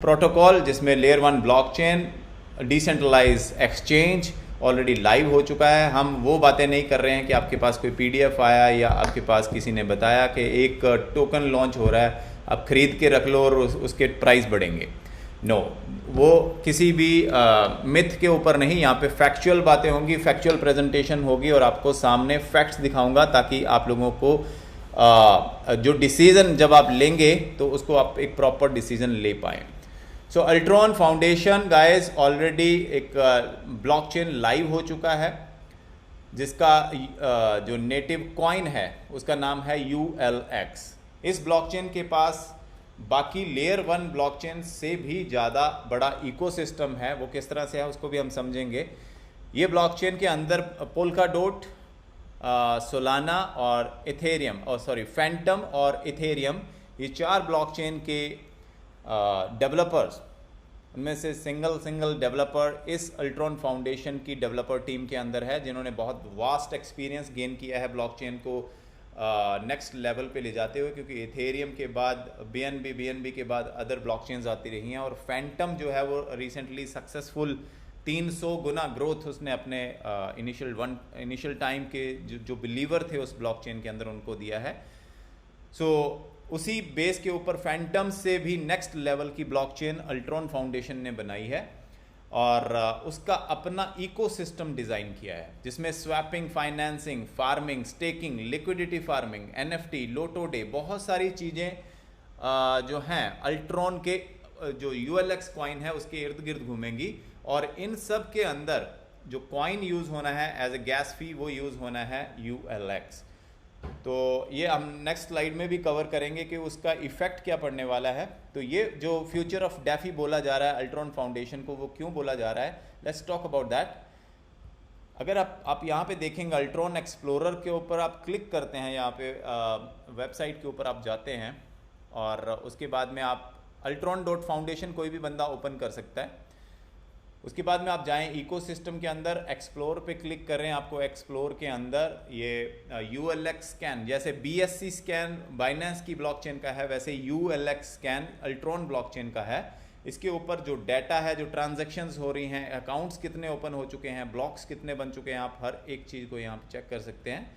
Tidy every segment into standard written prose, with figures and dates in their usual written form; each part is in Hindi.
प्रोटोकॉल जिसमें layer 1 blockchain decentralise exchange already live हो चुका है। हम वो बातें नहीं कर रहे हैं कि आपके पास कोई पीडीएफ आया या आपके पास किसी ने बताया कि एक टोकन लॉन्च हो रहा है, आप खरीद के रख लो और उसके प्राइस बढ़ेंगे। नो, वो किसी भी मिथ के ऊपर नहीं, यहाँ पे फैक्चुअल बातें होंगी, फैक्चुअल प्रेजेंटेशन होगी और आपको सामने फैक्ट्स दिखाऊंगा ताकि आप लोगों को जो डिसीजन जब आप लेंगे तो उसको आप एक प्रॉपर डिसीजन ले पाएँ। सो अल्ट्रॉन फाउंडेशन गाइस ऑलरेडी एक ब्लॉकचेन लाइव हो चुका है जिसका जो नेटिव कॉइन है उसका नाम है ULX। इस ब्लॉकचेन के पास बाकी लेयर 1 ब्लॉकचेन से भी ज़्यादा बड़ा इकोसिस्टम है। वो किस तरह से है उसको भी हम समझेंगे। ये ब्लॉकचेन के अंदर पोल्काडोट, सोलाना और इथेरियम फैंटम और इथेरियम, ये 4 ब्लॉकचेन के डेवलपर्स, उनमें से सिंगल डेवलपर इस अल्ट्रॉन फाउंडेशन की डेवलपर टीम के अंदर है, जिन्होंने बहुत वास्ट एक्सपीरियंस गेन किया है ब्लॉकचेन को नेक्स्ट लेवल पे ले जाते हुए, क्योंकि इथेरियम के बाद BNB के बाद अदर ब्लॉकचेन्स आती रही हैं और फैंटम जो है वो रिसेंटली सक्सेसफुल 300 गुना ग्रोथ उसने अपने इनिशियल टाइम के जो बिलीवर थे उस ब्लॉकचेन के अंदर उनको दिया है। सो उसी बेस के ऊपर फैंटम से भी नेक्स्ट लेवल की ब्लॉकचेन अल्ट्रॉन फाउंडेशन ने बनाई है और उसका अपना इकोसिस्टम डिज़ाइन किया है जिसमें swapping, financing, farming, staking, liquidity farming, NFT, लोटो डे, बहुत सारी चीज़ें जो हैं अल्ट्रॉन के जो ULX कॉइन है उसके इर्द गिर्द घूमेंगी और इन सब के अंदर जो कॉइन यूज़ होना है एज ए गैस फी वो यूज़ होना है ULX। तो ये हम नेक्स्ट स्लाइड में भी कवर करेंगे कि उसका इफेक्ट क्या पड़ने वाला है। तो ये जो फ्यूचर ऑफ डेफी बोला जा रहा है अल्ट्रॉन फाउंडेशन को, वो क्यों बोला जा रहा है, लेट्स टॉक अबाउट दैट। अगर आप यहाँ पे देखेंगे अल्ट्रॉन एक्सप्लोरर के ऊपर आप क्लिक करते हैं, यहाँ पे वेबसाइट के ऊपर आप जाते हैं और उसके बाद में आप altron.foundation कोई भी बंदा ओपन कर सकता है। उसके बाद में आप जाएं इकोसिस्टम के अंदर, एक्सप्लोर पे क्लिक करें। आपको एक्सप्लोर के अंदर ये ULX स्कैन, जैसे BSC स्कैन बाइनेंस की ब्लॉकचेन का है वैसे ULX स्कैन अल्ट्रॉन ब्लॉकचेन का है। इसके ऊपर जो डाटा है, जो ट्रांजैक्शंस हो रही हैं, अकाउंट्स कितने ओपन हो चुके हैं, ब्लॉक्स कितने बन चुके हैं, आप हर एक चीज़ को यहाँ पे चेक कर सकते हैं।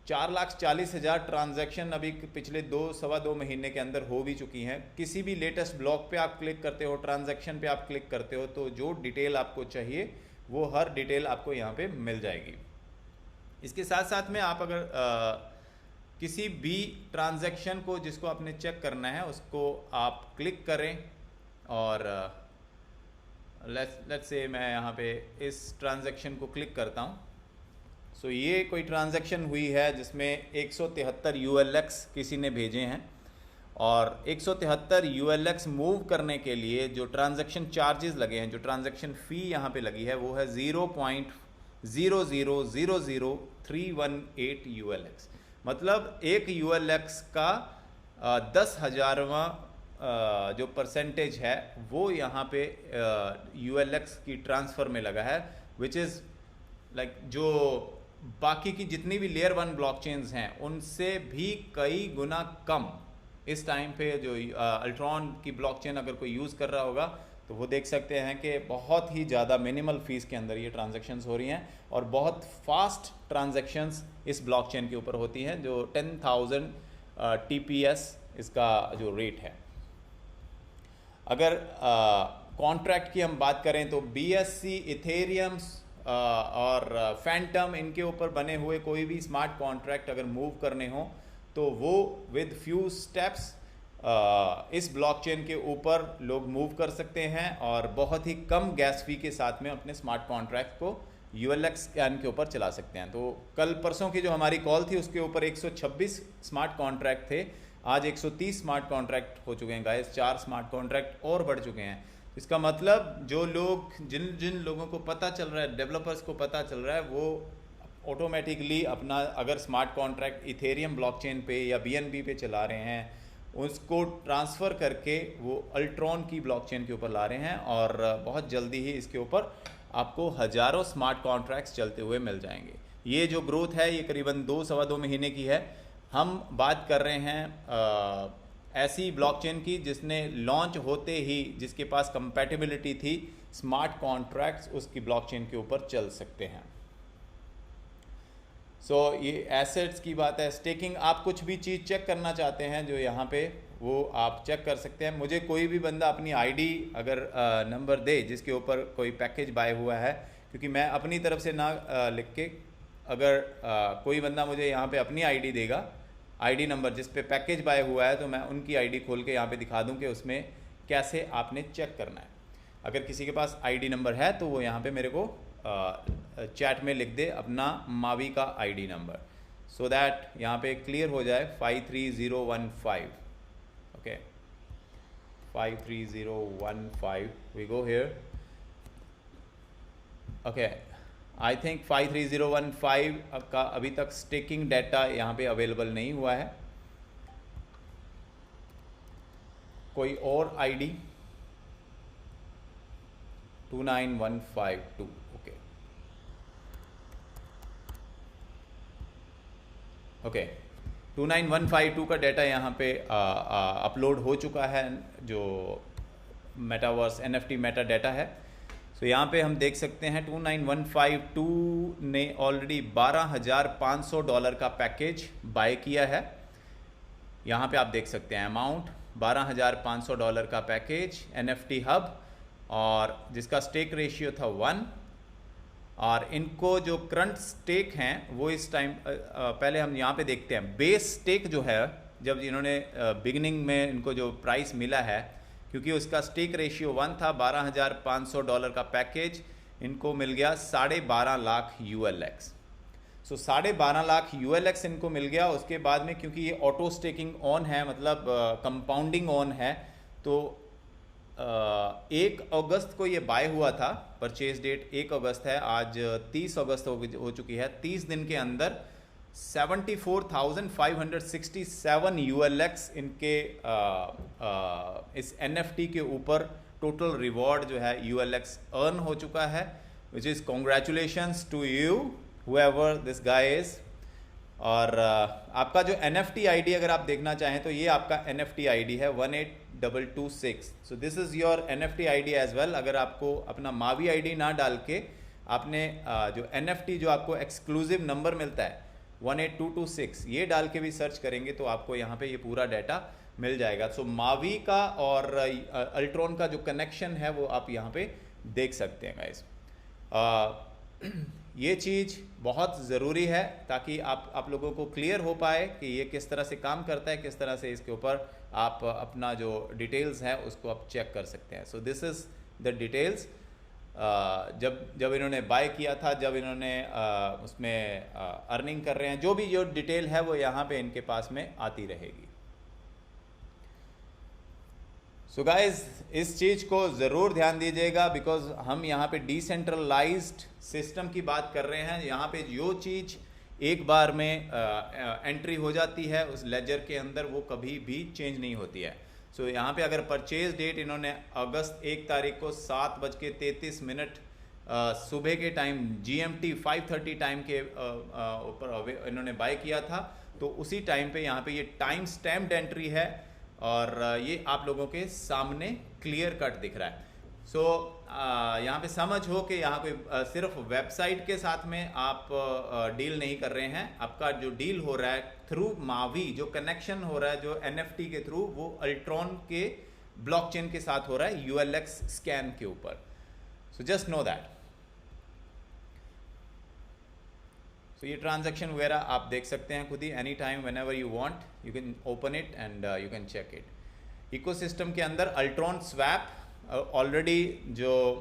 4,40,000 ट्रांजैक्शन अभी पिछले सवा दो महीने के अंदर हो भी चुकी हैं। किसी भी लेटेस्ट ब्लॉक पे आप क्लिक करते हो, ट्रांजैक्शन पे आप क्लिक करते हो तो जो डिटेल आपको चाहिए वो हर डिटेल आपको यहाँ पे मिल जाएगी। इसके साथ साथ में आप अगर किसी भी ट्रांजैक्शन को जिसको आपने चेक करना है उसको आप क्लिक करें और लेट्स से मैं यहाँ पे इस ट्रांजैक्शन को क्लिक करता हूँ। सो ये कोई ट्रांजैक्शन हुई है जिसमें 173 ULX किसी ने भेजे हैं और 173 ULX मूव करने के लिए जो ट्रांजैक्शन चार्जेस लगे हैं, जो ट्रांजैक्शन फ़ी यहाँ पे लगी है वो है 0.0000318 ULX। मतलब एक ULX का 10,000वां जो परसेंटेज है वो यहाँ पे ULX की ट्रांसफ़र में लगा है, विच इज़ लाइक जो बाकी की जितनी भी लेयर 1 ब्लॉकचेन्स हैं उनसे भी कई गुना कम इस टाइम पे जो अल्ट्रॉन की ब्लॉकचेन अगर कोई यूज़ कर रहा होगा तो वो देख सकते हैं कि बहुत ही ज़्यादा मिनिमल फीस के अंदर ये ट्रांजैक्शंस हो रही हैं और बहुत फास्ट ट्रांजैक्शंस इस ब्लॉकचेन के ऊपर होती हैं, जो 10,000 TPS इसका जो रेट है। अगर कॉन्ट्रैक्ट की हम बात करें तो BSC, इथेरियम और फैंटम, इनके ऊपर बने हुए कोई भी स्मार्ट कॉन्ट्रैक्ट अगर मूव करने हो तो वो विद फ्यू स्टेप्स इस ब्लॉकचेन के ऊपर लोग मूव कर सकते हैं और बहुत ही कम गैस फी के साथ में अपने स्मार्ट कॉन्ट्रैक्ट को ULX स्कैन के ऊपर चला सकते हैं। तो कल परसों की जो हमारी कॉल थी उसके ऊपर 126 स्मार्ट कॉन्ट्रैक्ट थे, आज 130 स्मार्ट कॉन्ट्रैक्ट हो चुके हैं गाइस, 4 स्मार्ट कॉन्ट्रैक्ट और बढ़ चुके हैं। इसका मतलब जो लोग जिन लोगों को पता चल रहा है, डेवलपर्स को पता चल रहा है, वो ऑटोमेटिकली अपना अगर स्मार्ट कॉन्ट्रैक्ट इथेरियम ब्लॉकचेन पे या BNB पे चला रहे हैं उसको ट्रांसफ़र करके वो अल्ट्रॉन की ब्लॉकचेन के ऊपर ला रहे हैं और बहुत जल्दी ही इसके ऊपर आपको हज़ारों स्मार्ट कॉन्ट्रैक्ट्स चलते हुए मिल जाएंगे। ये जो ग्रोथ है ये करीबन 2 सवा 2 महीने की है। हम बात कर रहे हैं ऐसी ब्लॉकचेन की जिसने लॉन्च होते ही जिसके पास कंपैटिबिलिटी थी स्मार्ट कॉन्ट्रैक्ट्स उसकी ब्लॉकचेन के ऊपर चल सकते हैं। ये एसेट्स की बात है। स्टेकिंग, आप कुछ भी चीज़ चेक करना चाहते हैं जो यहाँ पे, वो आप चेक कर सकते हैं। मुझे कोई भी बंदा अपनी आईडी अगर नंबर दे जिसके ऊपर कोई पैकेज बाय हुआ है, क्योंकि मैं अपनी तरफ से ना लिख के, अगर कोई बंदा मुझे यहाँ पे अपनी आईडी देगा, आईडी नंबर जिस पे पैकेज बाय हुआ है, तो मैं उनकी आईडी खोल के यहाँ पे दिखा दूँ कि उसमें कैसे आपने चेक करना है। अगर किसी के पास आईडी नंबर है तो वो यहाँ पे मेरे को चैट में लिख दे अपना मावी का आईडी नंबर, सो दैट यहाँ पे क्लियर हो जाए। 53015, okay, 53015, we go here, okay. I think 53015 का अभी तक स्टेकिंग डाटा यहाँ पे अवेलेबल नहीं हुआ है। कोई और आईडी 29152, ओके ओके, 29152 का डाटा यहाँ पे अपलोड हो चुका है, जो मेटावर्स NFT मेटा डाटा है। यहाँ पे हम देख सकते हैं 29152 ने ऑलरेडी $12,500 का पैकेज बाय किया है। यहाँ पे आप देख सकते हैं अमाउंट $12,500 का पैकेज NFT हब, और जिसका स्टेक रेशियो था 1। और इनको जो करंट स्टेक हैं वो इस टाइम, पहले हम यहाँ पे देखते हैं बेस स्टेक जो है, जब इन्होंने बिगिनिंग में इनको जो प्राइस मिला है, क्योंकि उसका स्टेक रेशियो 1 था, $12,500 का पैकेज इनको मिल गया 12.5 लाख ULX। 12.5 लाख ULX इनको मिल गया। उसके बाद में क्योंकि ये ऑटो स्टेकिंग ऑन है, मतलब कंपाउंडिंग ऑन है, तो 1 अगस्त को ये बाय हुआ था, परचेज डेट 1 अगस्त है, आज 30 अगस्त हो चुकी है। 30 दिन के अंदर 74,567 ULX इनके इस NFT के ऊपर टोटल रिवॉर्ड जो है ULX अर्न हो चुका है, which is congratulations to you whoever this guy is. और आपका जो NFT ID अगर आप देखना चाहें तो ये आपका NFT ID है 18226। So this is your NFT ID as well. अगर आपको अपना मावी ID ना डाल के आपने जो NFT जो आपको एक्सक्लूसिव नंबर मिलता है 18226, ये डाल के भी सर्च करेंगे तो आपको यहाँ पे ये पूरा डाटा मिल जाएगा। मावी का और अल्ट्रॉन का जो कनेक्शन है वो आप यहाँ पे देख सकते हैं गाइस। ये चीज़ बहुत ज़रूरी है ताकि आप लोगों को क्लियर हो पाए कि ये किस तरह से काम करता है, किस तरह से इसके ऊपर आप अपना जो डिटेल्स है उसको आप चेक कर सकते हैं। So this is the details. जब इन्होंने बाय किया था, जब इन्होंने उसमें अर्निंग कर रहे हैं, जो भी जो डिटेल है वो यहाँ पे इनके पास में आती रहेगी। सो गाइज, इस चीज़ को ज़रूर ध्यान दीजिएगा, बिकॉज हम यहाँ पे डिसेंट्रलाइज्ड सिस्टम की बात कर रहे हैं। यहाँ पे जो चीज़ एक बार में एंट्री हो जाती है उस लेजर के अंदर, वो कभी भी चेंज नहीं होती है। सो यहाँ पे अगर परचेज डेट इन्होंने अगस्त 1 तारीख को 7:33 सुबह के टाइम GMT 5:30 टाइम के ऊपर इन्होंने बाय किया था, तो उसी टाइम पे यहाँ पे ये टाइम स्टैम्प्ड एंट्री है और ये आप लोगों के सामने क्लियर कट दिख रहा है। सो यहाँ पे समझ हो कि यहाँ कोई सिर्फ वेबसाइट के साथ में आप डील नहीं कर रहे हैं। आपका जो डील हो रहा है थ्रू मावी, जो कनेक्शन हो रहा है जो NFT के थ्रू, वो अल्ट्रॉन के ब्लॉकचेन के साथ हो रहा है ULX स्कैन के ऊपर। So just know that. So ये ट्रांजैक्शन वगैरह आप देख सकते हैं खुद ही, any time whenever you want you can open it and you can check it. Ecosystem के अंदर अल्ट्रॉन स्वैप ऑलरेडी जो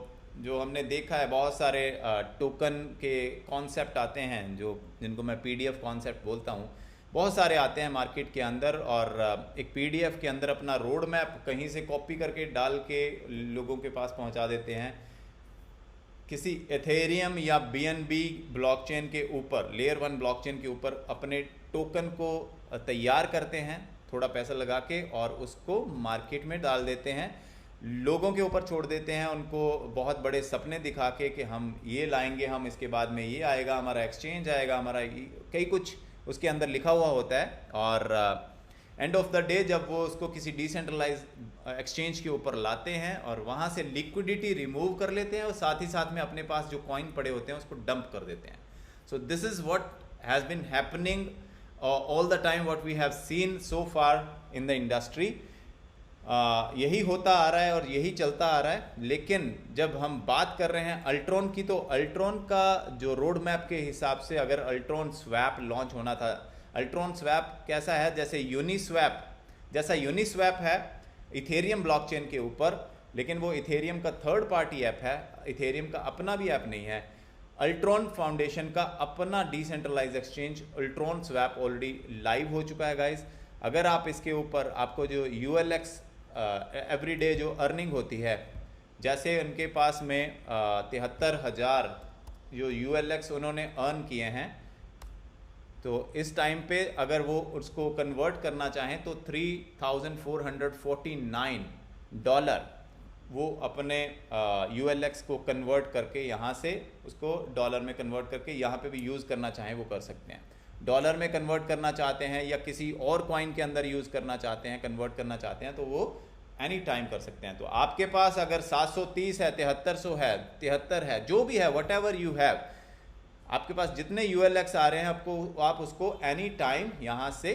हमने देखा है, बहुत सारे टोकन के कॉन्सेप्ट आते हैं जिनको मैं PDF कॉन्सेप्ट बोलता हूँ, बहुत सारे आते हैं मार्केट के अंदर, और एक PDF के अंदर अपना रोड मैप कहीं से कॉपी करके डाल के लोगों के पास पहुँचा देते हैं। किसी एथेरियम या BNB ब्लॉकचेन के ऊपर, लेयर 1 ब्लॉकचेन के ऊपर अपने टोकन को तैयार करते हैं थोड़ा पैसा लगा के, और उसको मार्केट में डाल देते हैं, लोगों के ऊपर छोड़ देते हैं, उनको बहुत बड़े सपने दिखा के कि हम ये लाएंगे, हम इसके बाद में ये आएगा, हमारा एक्सचेंज आएगा, हमारा कई कुछ उसके अंदर लिखा हुआ होता है। और एंड ऑफ द डे जब वो उसको किसी डिसेंट्रलाइज एक्सचेंज के ऊपर लाते हैं और वहाँ से लिक्विडिटी रिमूव कर लेते हैं और साथ ही साथ में अपने पास जो कॉइन पड़े होते हैं उसको डंप कर देते हैं. So this is what has been happening all the time, what we have seen so far in the industry. यही होता आ रहा है और यही चलता आ रहा है. लेकिन जब हम बात कर रहे हैं अल्ट्रॉन की, तो अल्ट्रॉन का जो रोड मैप के हिसाब से अगर अल्ट्रॉन स्वैप लॉन्च होना था, अल्ट्रॉन स्वैप कैसा है, जैसे यूनिस्वैप, जैसा यूनिस्वैप है इथेरियम ब्लॉकचेन के ऊपर, लेकिन वो इथेरियम का थर्ड पार्टी ऐप है, इथेरियम का अपना भी ऐप नहीं है. अल्ट्रॉन फाउंडेशन का अपना decentralise exchange Ultron swap already live हो चुका है गाइस. अगर आप इसके ऊपर आपको जो ULX एवरीडे जो अर्निंग होती है, जैसे उनके पास में 73,000 जो ULX उन्होंने अर्न किए हैं, तो इस टाइम पे अगर वो उसको कन्वर्ट करना चाहें तो $3,449 वो अपने ULX को कन्वर्ट करके यहाँ से उसको डॉलर में कन्वर्ट करके यहाँ पे भी यूज़ करना चाहें वो कर सकते हैं. डॉलर में कन्वर्ट करना चाहते हैं या किसी और कॉइन के अंदर यूज़ करना चाहते हैं, कन्वर्ट करना चाहते हैं, तो वो एनी टाइम कर सकते हैं. तो आपके पास अगर 730 है, 7300 है, 73 है, जो भी है, वट एवर यू हैव, आपके पास जितने ULX आ रहे हैं आपको, आप उसको एनी टाइम यहाँ से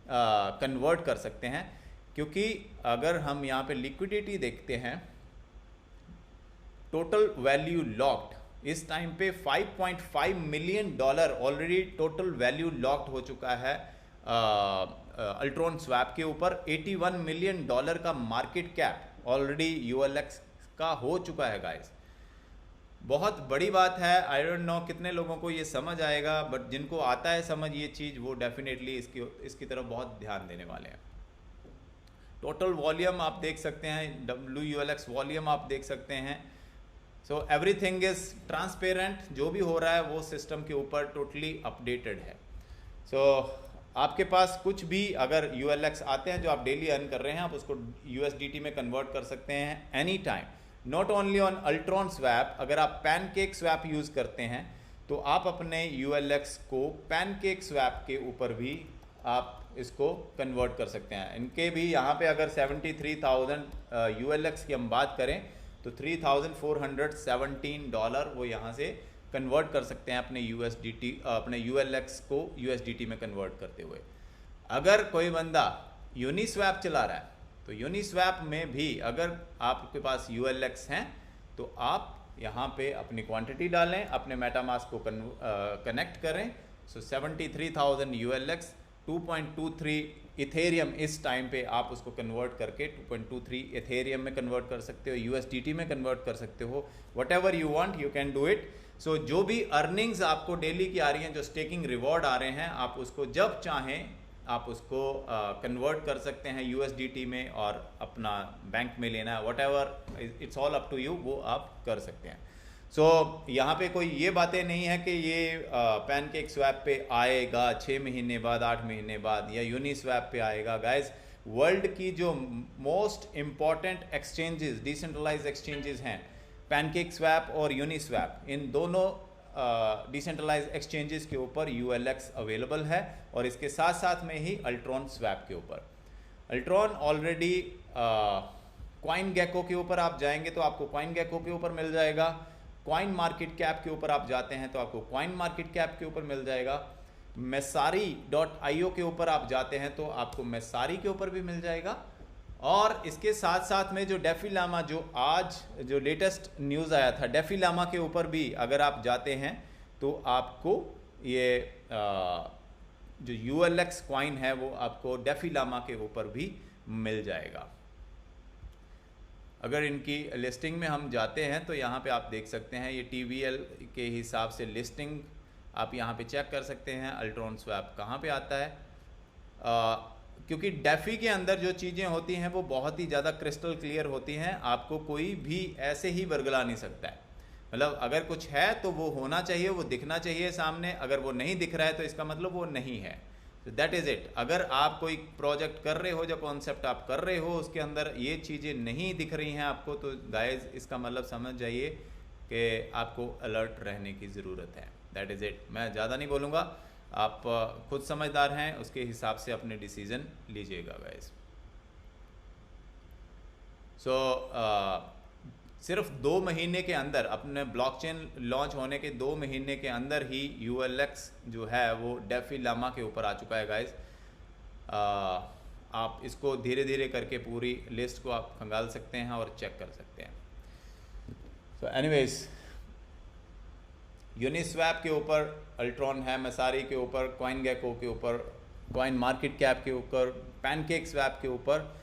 कन्वर्ट कर सकते हैं. क्योंकि अगर हम यहाँ पे लिक्विडिटी देखते हैं, टोटल वैल्यू लॉक्ड इस टाइम पे $5.5 million already total value locked हो चुका है अल्ट्रॉन स्वैप के ऊपर. $81 मिलियन का मार्केट कैप ऑलरेडी ULX का हो चुका है गाइस. बहुत बड़ी बात है. आई डोंट नो कितने लोगों को ये समझ आएगा, बट जिनको आता है समझ ये चीज़, वो डेफिनेटली इसकी तरफ बहुत ध्यान देने वाले हैं. टोटल वॉल्यूम आप देख सकते हैं, WULX वॉल्यूम आप देख सकते हैं. So everything is transparent. जो भी हो रहा है वो सिस्टम के ऊपर टोटली अपडेटेड है. सो आपके पास कुछ भी अगर ULX आते हैं जो आप डेली अर्न कर रहे हैं, आप उसको USDT में कन्वर्ट कर सकते हैं any time. Not only on Ultron swap, अगर आप पैनकेक स्वैप यूज़ करते हैं तो आप अपने ULX को पैनकेक स्वैप के ऊपर भी आप इसको कन्वर्ट कर सकते हैं. इनके भी यहाँ पे अगर 73,000 ULX की हम बात करें तो $3,417 वो यहाँ से कन्वर्ट कर सकते हैं अपने अपने ULX को USDT में कन्वर्ट करते हुए. अगर कोई बंदा यूनिस्वैप चला रहा है तो यूनिस्वैप में भी अगर आपके पास ULX हैं तो आप यहाँ पे अपनी क्वांटिटी डालें, अपने मेटामास्क को कनेक्ट करें. सो 73,000 ULX, 2.23 इथेरियम इस टाइम पे आप उसको कन्वर्ट करके 2.23 इथेरियम में कन्वर्ट कर सकते हो, USDT में कन्वर्ट कर सकते हो. Whatever you want you can do it. So जो भी अर्निंग्स आपको डेली की आ रही हैं, जो स्टेकिंग रिवॉर्ड आ रहे हैं, आप उसको जब चाहें आप उसको कन्वर्ट कर सकते हैं USDT में और अपना बैंक में लेना है, whatever it's all up to you, वो आप कर सकते हैं. सो यहाँ पे कोई ये बातें नहीं है कि ये पैनकेक स्वैप पे आएगा 6 महीने बाद, 8 महीने बाद, या यूनिस्वैप पे आएगा. गाइस, वर्ल्ड की जो most important exchanges, decentralise exchanges हैं, पैनकेक स्वैप और यूनिस्वैप, इन दोनों डिसेंट्रलाइज एक्सचेंजेस के ऊपर ULX अवेलेबल है. और इसके साथ साथ में ही अल्ट्रॉन स्वैप के ऊपर. अल्ट्रॉन ऑलरेडी कॉइन गेको के ऊपर आप जाएंगे तो आपको कॉइन गेको के ऊपर मिल जाएगा. कॉइन मार्केट कैप के ऊपर आप जाते हैं तो आपको कॉइन मार्केट कैप के ऊपर मिल जाएगा. Messari.io के ऊपर आप जाते हैं तो आपको Messari के ऊपर भी मिल जाएगा. और इसके साथ साथ में जो डेफी लामा, जो आज जो लेटेस्ट न्यूज़ आया था, डेफी लामा के ऊपर भी अगर आप जाते हैं तो आपको ये जो ULX कॉइन है वो आपको डेफी लामा के ऊपर भी मिल जाएगा. अगर इनकी लिस्टिंग में हम जाते हैं तो यहाँ पे आप देख सकते हैं ये TVL के हिसाब से लिस्टिंग आप यहाँ पे चेक कर सकते हैं. अल्ट्रॉन स्वैप कहाँ पे आता है, क्योंकि डेफी के अंदर जो चीज़ें होती हैं वो बहुत ही ज़्यादा क्रिस्टल क्लियर होती हैं. आपको कोई भी ऐसे ही बरगला नहीं सकता है. मतलब अगर कुछ है तो वो होना चाहिए, वो दिखना चाहिए सामने. अगर वो नहीं दिख रहा है तो इसका मतलब वो नहीं है. तो दैट इज़ इट. अगर आप कोई प्रोजेक्ट कर रहे हो, जो कॉन्सेप्ट आप कर रहे हो, उसके अंदर ये चीज़ें नहीं दिख रही हैं आपको, तो गाइज इसका मतलब समझ जाइए कि आपको अलर्ट रहने की ज़रूरत है. That is it. मैं ज़्यादा नहीं बोलूँगा. आप खुद समझदार हैं, उसके हिसाब से अपने डिसीजन लीजिएगा गाइस। सो सिर्फ 2 महीने के अंदर, अपने ब्लॉकचेन लॉन्च होने के 2 महीने के अंदर ही ULX जो है वो डेफी लामा के ऊपर आ चुका है गाइस। आप इसको धीरे धीरे करके पूरी लिस्ट को आप खंगाल सकते हैं और चेक कर सकते हैं। सो एनीवेज, यूनिस्वैप के ऊपर अल्ट्रॉन है, मसारी के ऊपर, कॉइनगेको के ऊपर, कॉइन मार्केट कैप के ऊपर, पैनकेक स्वैप के ऊपर।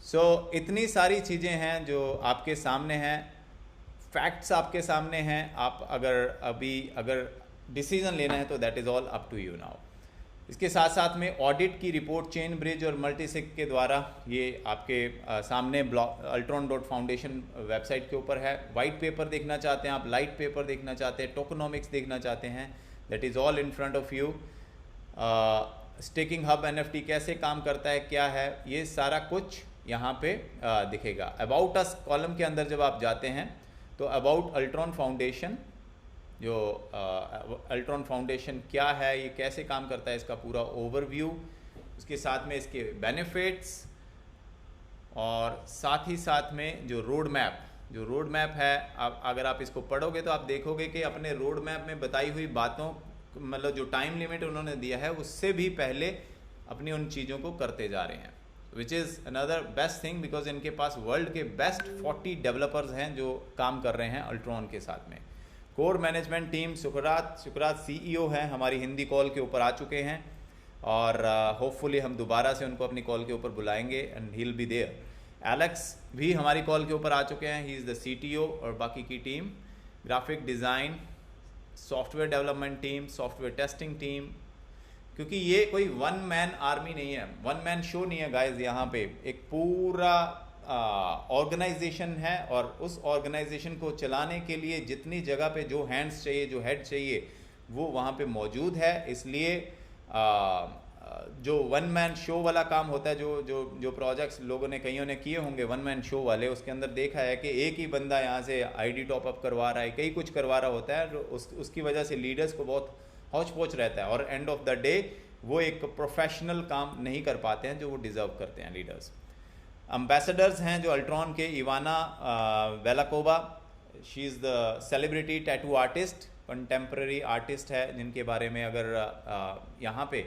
सो इतनी सारी चीज़ें हैं जो आपके सामने हैं, फैक्ट्स आपके सामने हैं। आप अगर डिसीजन लेना है तो that is all up to you now. इसके साथ साथ में ऑडिट की रिपोर्ट चेन ब्रिज और मल्टीसिग के द्वारा ये आपके सामने altron.foundation वेबसाइट के ऊपर है। वाइट पेपर देखना चाहते हैं आप, लाइट पेपर देखना चाहते हैं, टोकनोमिक्स देखना चाहते हैं, that is all in front of you. Staking hub NFT कैसे काम करता है, क्या है, ये सारा कुछ यहाँ पे दिखेगा। अबाउट अस कॉलम के अंदर जब आप जाते हैं तो अबाउट अल्ट्रॉन फाउंडेशन, जो अल्ट्रॉन फाउंडेशन क्या है, ये कैसे काम करता है, इसका पूरा ओवरव्यू, उसके साथ में इसके बेनिफिट्स, और साथ ही साथ में जो रोड मैप है, अगर आप इसको पढ़ोगे तो आप देखोगे कि अपने रोड मैप में बताई हुई बातों, मतलब जो टाइम लिमिट उन्होंने दिया है उससे भी पहले अपनी उन चीज़ों को करते जा रहे हैं, विच is another best thing, because इनके पास वर्ल्ड के बेस्ट 40 डेवलपर्स हैं जो काम कर रहे हैं अल्ट्रॉन के साथ में। कोर मैनेजमेंट टीम, सुकरात CEO हैं, हमारी हिंदी कॉल के ऊपर आ चुके हैं, और होपफुली हम दोबारा से उनको अपनी कॉल के ऊपर बुलाएंगे and he will be there. Alex भी हमारी कॉल के ऊपर आ चुके हैं, ही इज़ द CTO, और बाकी की team, graphic design, software development team, software testing team, क्योंकि ये कोई 1 मैन आर्मी नहीं है, 1 मैन शो नहीं है गाइज। यहाँ पे एक पूरा ऑर्गेनाइजेशन है, और उस ऑर्गेनाइजेशन को चलाने के लिए जितनी जगह पे जो हैंड्स चाहिए, जो हेड चाहिए, वो वहाँ पे मौजूद है। इसलिए जो 1 मैन शो वाला काम होता है, जो प्रोजेक्ट्स लोगों ने, कईयों ने किए होंगे 1 मैन शो वाले, उसके अंदर देखा है कि एक ही बंदा यहाँ से ID टॉपअप करवा रहा है, कई कुछ करवा रहा होता है, उसकी वजह से लीडर्स को बहुत हौच पौच रहता है, और एंड ऑफ द डे वो एक प्रोफेशनल काम नहीं कर पाते हैं जो वो डिज़र्व करते हैं लीडर्स। एम्बेसडर्स हैं जो अल्ट्रॉन के, Ivana Velakova, she is the celebrity tattoo artist, contemporary artist है, जिनके बारे में अगर यहाँ पे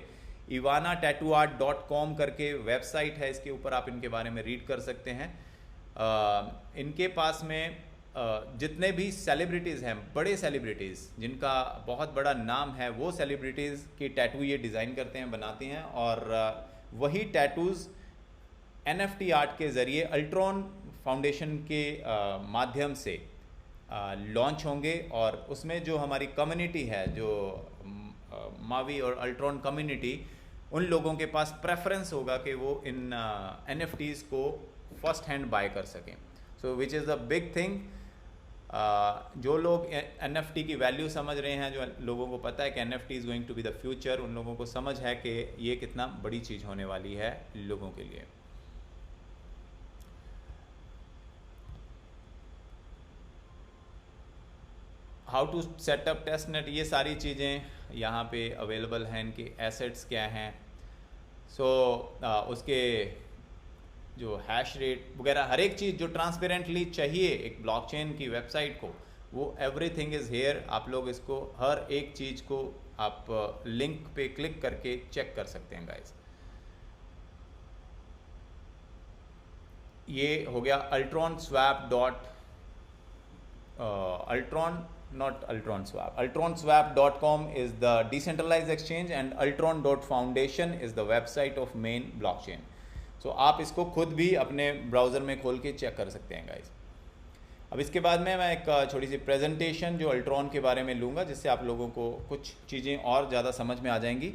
ivanatattooart.com करके वेबसाइट है, इसके ऊपर आप इनके बारे में रीड कर सकते हैं। इनके पास में जितने भी सेलिब्रिटीज़ हैं, बड़े सेलिब्रिटीज़ जिनका बहुत बड़ा नाम है, वो सेलिब्रिटीज़ की टैटू ये डिज़ाइन करते हैं, बनाते हैं, और वही टैटूज़ NFT आर्ट के ज़रिए अल्ट्रॉन फाउंडेशन के माध्यम से लॉन्च होंगे, और उसमें जो हमारी कम्युनिटी है, जो मावी और अल्ट्रॉन कम्युनिटी, उन लोगों के पास प्रेफरेंस होगा कि वो इन NFTs को फर्स्ट हैंड बाय कर सकें। So which is the big thing. जो लोग NFT की वैल्यू समझ रहे हैं, जो लोगों को पता है कि NFT is going to be the future, उन लोगों को समझ है कि ये कितना बड़ी चीज़ होने वाली है लोगों के लिए। How to setup test net, ये सारी चीज़ें यहाँ पे अवेलेबल हैं, इनके एसेट्स क्या हैं, उसके जो हैश रेट वगैरह, हर एक चीज़ जो ट्रांसपेरेंटली चाहिए एक ब्लॉकचेन की वेबसाइट को, वो एवरीथिंग इज़ हेयर। आप लोग इसको, हर एक चीज़ को आप लिंक पे क्लिक करके चेक कर सकते हैं गाइस। ये हो गया altronswap.com is the decentralized exchange and altron.foundation is the website of main blockchain. So आप इसको खुद भी अपने ब्राउज़र में खोल के चेक कर सकते हैं गाइस। अब इसके बाद में मैं एक छोटी सी प्रेजेंटेशन जो अल्ट्रॉन के बारे में लूँगा, जिससे आप लोगों को कुछ चीज़ें और ज़्यादा समझ में आ जाएंगी।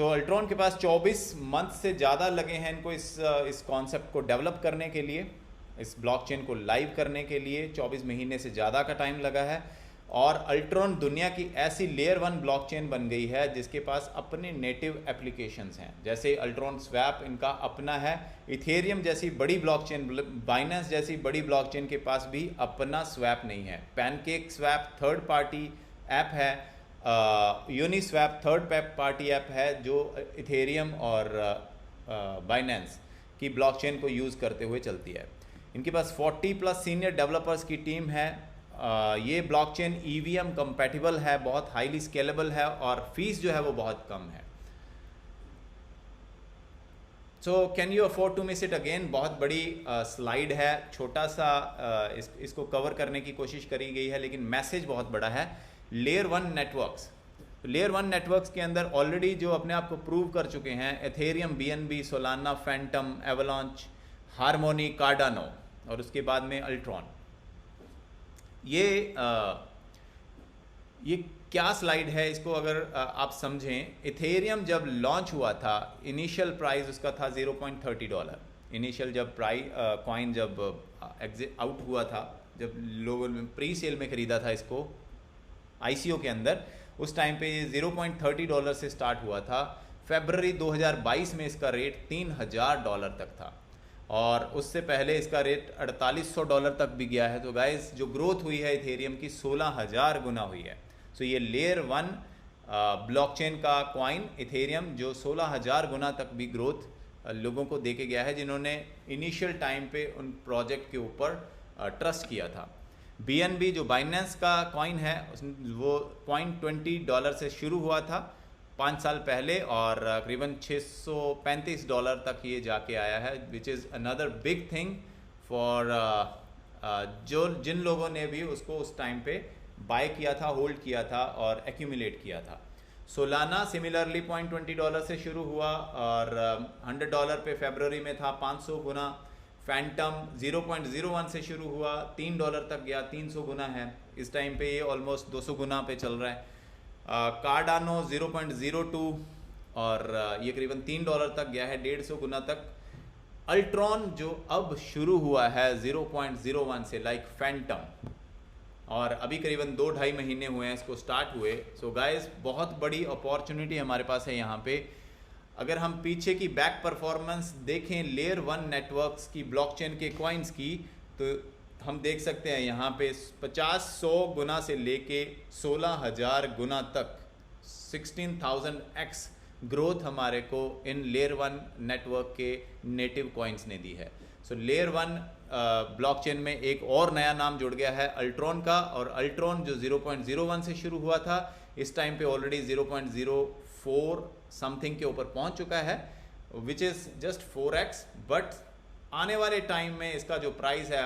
अल्ट्रॉन के पास 24 मंथ से ज़्यादा लगे हैं इनको इस कॉन्सेप्ट को डेवलप करने के लिए, इस ब्लॉकचेन को लाइव करने के लिए 24 महीने से ज़्यादा का टाइम लगा है। और अल्ट्रॉन दुनिया की ऐसी लेयर 1 ब्लॉकचेन बन गई है जिसके पास अपने नेटिव एप्लीकेशंस हैं। जैसे अल्ट्रॉन स्वैप इनका अपना है, इथेरियम जैसी बड़ी ब्लॉकचेन, बाइनेंस जैसी बड़ी ब्लॉकचेन के पास भी अपना स्वैप नहीं है। Pancake swap third party app है, यूनिस्वैप थर्ड पार्टी ऐप है जो इथेरियम और बाइनेंस की ब्लॉकचेन को यूज़ करते हुए चलती है। इनके पास 40 प्लस सीनियर डेवलपर्स की टीम है। ये ब्लॉकचेन EVM कंपैटिबल है, बहुत हाईली स्केलेबल है और फीस जो है वो बहुत कम है। So can you afford to miss it again. बहुत बड़ी स्लाइड है, छोटा सा इसको कवर करने की कोशिश करी गई है, लेकिन मैसेज बहुत बड़ा है। लेयर 1 नेटवर्क्स, लेयर 1 नेटवर्क्स के अंदर ऑलरेडी जो अपने आप को प्रूव कर चुके हैं Ethereum, BNB, Solana, Phantom, avalanche, harmony, Cardano और उसके बाद में अल्ट्रॉन। ये क्या स्लाइड है, इसको अगर आप समझें। इथेरियम जब लॉन्च हुआ था, इनिशियल प्राइस उसका था $0.30। इनिशियल जब कॉइन जब एग्जिट आउट हुआ था, जब लोगों ने प्री सेल में ख़रीदा था इसको ICO के अंदर, उस टाइम पे ये $0.30 से स्टार्ट हुआ था। फरवरी 2022 में इसका रेट $3000 तक था और उससे पहले इसका रेट $4800 तक भी गया है। तो गाइस जो ग्रोथ हुई है इथेरियम की 16000 गुना हुई है। सो ये लेयर 1 ब्लॉकचेन का कॉइन इथेरियम जो 16000 गुना तक भी ग्रोथ लोगों को देके गया है, जिन्होंने इनिशियल टाइम पे उन प्रोजेक्ट के ऊपर ट्रस्ट किया था। BNB जो बाइनेंस का कॉइन है वो $0.20 से शुरू हुआ था 5 साल पहले और करीबन $635 तक ये जाके आया है, which is another big thing for जिन लोगों ने भी उसको उस टाइम पे बाय किया था, होल्ड किया था और एक्यूमुलेट किया था। सोलाना सिमिलरली $0.20 से शुरू हुआ और $100 पे फरवरी में था, 500 गुना। फैंटम 0.01 से शुरू हुआ, $3 तक गया, 300 गुना है। इस टाइम पे ये ऑलमोस्ट 200 गुना पे चल रहा है। कार्डानो 0.02 और ये करीबन $3 तक गया है, 150 गुना तक। अल्ट्रॉन जो अब शुरू हुआ है 0.01 से, लाइक फैंटम, और अभी करीबन 2-2.5 महीने हुए हैं इसको स्टार्ट हुए। सो गाइस बहुत बड़ी अपॉर्चुनिटी हमारे पास है यहाँ पे। अगर हम पीछे की बैक परफॉर्मेंस देखें लेयर 1 नेटवर्क्स की, ब्लॉकचेन के कॉइन्स की, तो हम देख सकते हैं यहाँ पे 50-100 गुना से लेके 16000 गुना तक 16,000x ग्रोथ हमारे को इन लेयर 1 नेटवर्क के नेटिव कॉइन्स ने दी है। सो लेयर 1 ब्लॉकचेन में एक और नया नाम जुड़ गया है अल्ट्रॉन का, और अल्ट्रॉन जो 0.01 से शुरू हुआ था इस टाइम पे ऑलरेडी 0.04 समथिंग के ऊपर पहुंच चुका है, which is just 4x। But आने वाले टाइम में इसका जो प्राइस है,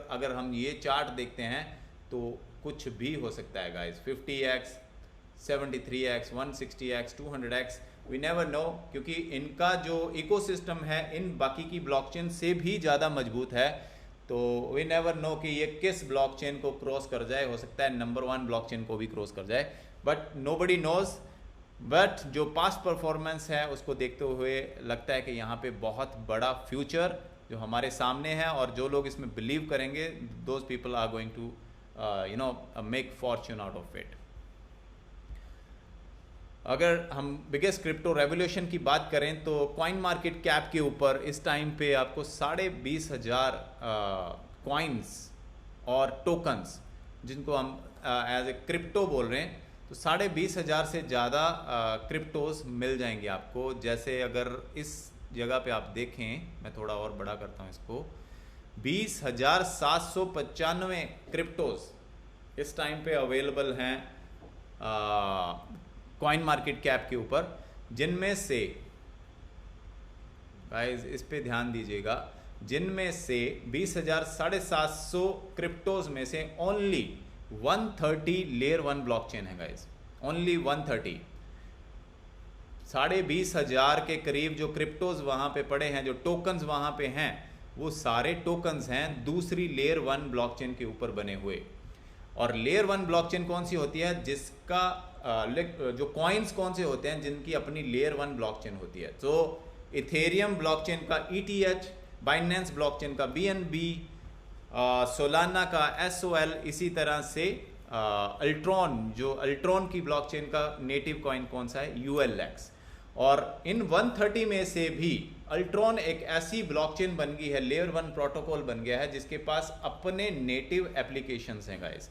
अगर हम ये चार्ट देखते हैं तो कुछ भी हो सकता है guys, 50x, 73x, 160x, 200x, we never know, क्योंकि इनका जो इकोसिस्टम है इन बाकी की ब्लॉकचेन से भी ज़्यादा मजबूत है। तो वी नेवर नो कि ये किस ब्लॉकचेन को क्रॉस कर जाए, हो सकता है नंबर 1 ब्लॉकचेन को भी क्रॉस कर जाए, बट नोबडी नोज। बट जो पास्ट परफॉर्मेंस है उसको देखते हुए लगता है कि यहाँ पे बहुत बड़ा फ्यूचर जो हमारे सामने है, और जो लोग इसमें बिलीव करेंगे, those people are going to make fortune out of it. अगर हम बिगेस्ट क्रिप्टो रेवोल्यूशन की बात करें तो कॉइन मार्केट कैप के ऊपर इस टाइम पे आपको 20,500 कॉइन्स और टोकन्स, जिनको हम एज ए क्रिप्टो बोल रहे हैं, तो 20,500 से ज़्यादा क्रिप्टोज मिल जाएंगे आपको। जैसे अगर इस जगह पे आप देखें, मैं थोड़ा और बड़ा करता हूँ इसको, 20,795 क्रिप्टोज इस टाइम पे अवेलेबल हैं कॉइन मार्केट कैप के ऊपर, जिनमें से गाइस इस पे ध्यान दीजिएगा, जिनमें से 20,750 क्रिप्टोज में से ओनली 130 लेयर 1 ब्लॉकचेन है गाइस, ओनली 130। 20,500 के करीब जो क्रिप्टोज वहाँ पे पड़े हैं, जो टोकन्स वहाँ पे हैं, वो सारे टोकन्स हैं दूसरी लेयर 1 ब्लॉकचेन के ऊपर बने हुए। और लेयर 1 ब्लॉकचेन कौन सी होती है, जिसका जो कॉइन्स कौन से होते हैं जिनकी अपनी लेयर 1 ब्लॉकचेन होती है। तो इथेरियम ब्लॉकचेन का ETH, बाइनेंस ब्लॉकचेन का BNB, सोलाना का SOL, इसी तरह से अल्ट्रॉन, जो अल्ट्रॉन की ब्लॉकचेन का नेटिव कॉइन कौन सा है, ULX। और इन 130 में से भी अल्ट्रॉन एक ऐसी ब्लॉकचेन बन गई है, लेयर 1 प्रोटोकॉल बन गया है, जिसके पास अपने नेटिव एप्लीकेशंस हैं गाइस।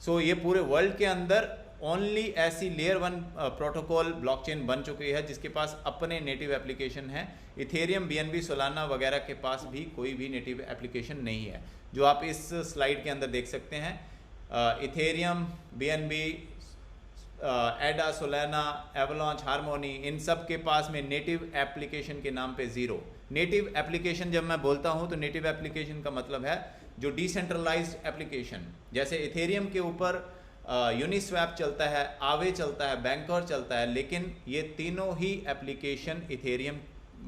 सो ये पूरे वर्ल्ड के अंदर ओनली ऐसी लेयर 1 प्रोटोकॉल ब्लॉकचेन बन चुकी है जिसके पास अपने नेटिव एप्लीकेशन है। इथेरियम, बीएनबी, सोलाना वगैरह के पास भी कोई भी नेटिव एप्लीकेशन नहीं है, जो आप इस स्लाइड के अंदर देख सकते हैं। इथेरियम, बीएनबी, एडा, सोलाना, एवलॉन्च, हार्मोनी, इन सब के पास में नेटिव एप्लीकेशन के नाम पे जीरो। नेटिव एप्लीकेशन जब मैं बोलता हूं तो नेटिव एप्लीकेशन का मतलब है जो डिसेंट्रलाइज्ड एप्लीकेशन, जैसे इथेरियम के ऊपर यूनिस्वैप चलता है, आवे चलता है, बैंकर चलता है, लेकिन ये तीनों ही एप्लीकेशन इथेरियम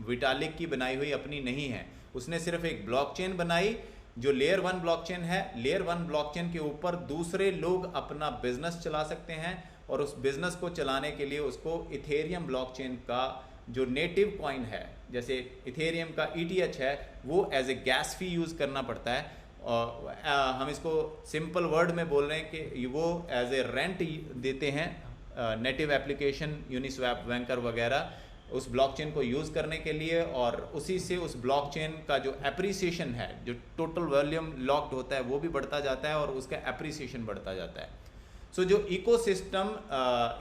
विटालिक की बनाई हुई अपनी नहीं है। उसने सिर्फ एक ब्लॉकचेन बनाई जो लेयर 1 ब्लॉकचेन है। लेयर 1 ब्लॉकचेन के ऊपर दूसरे लोग अपना बिजनेस चला सकते हैं और उस बिजनेस को चलाने के लिए उसको इथेरियम ब्लॉकचेन का जो नेटिव कॉइन है, जैसे इथेरियम का ETH है, वो as a gas fee use करना पड़ता है। और हम इसको सिंपल वर्ड में बोल रहे हैं कि वो एज ए रेंट देते हैं नेटिव एप्लीकेशन, यूनिस्वैप, बैंकर वगैरह उस ब्लॉकचेन को यूज़ करने के लिए, और उसी से उस ब्लॉकचेन का जो एप्रिसिएशन है, जो टोटल वॉल्यूम लॉक्ड होता है वो भी बढ़ता जाता है और उसका एप्रिसिएशन बढ़ता जाता है। सो जो इकोसिस्टम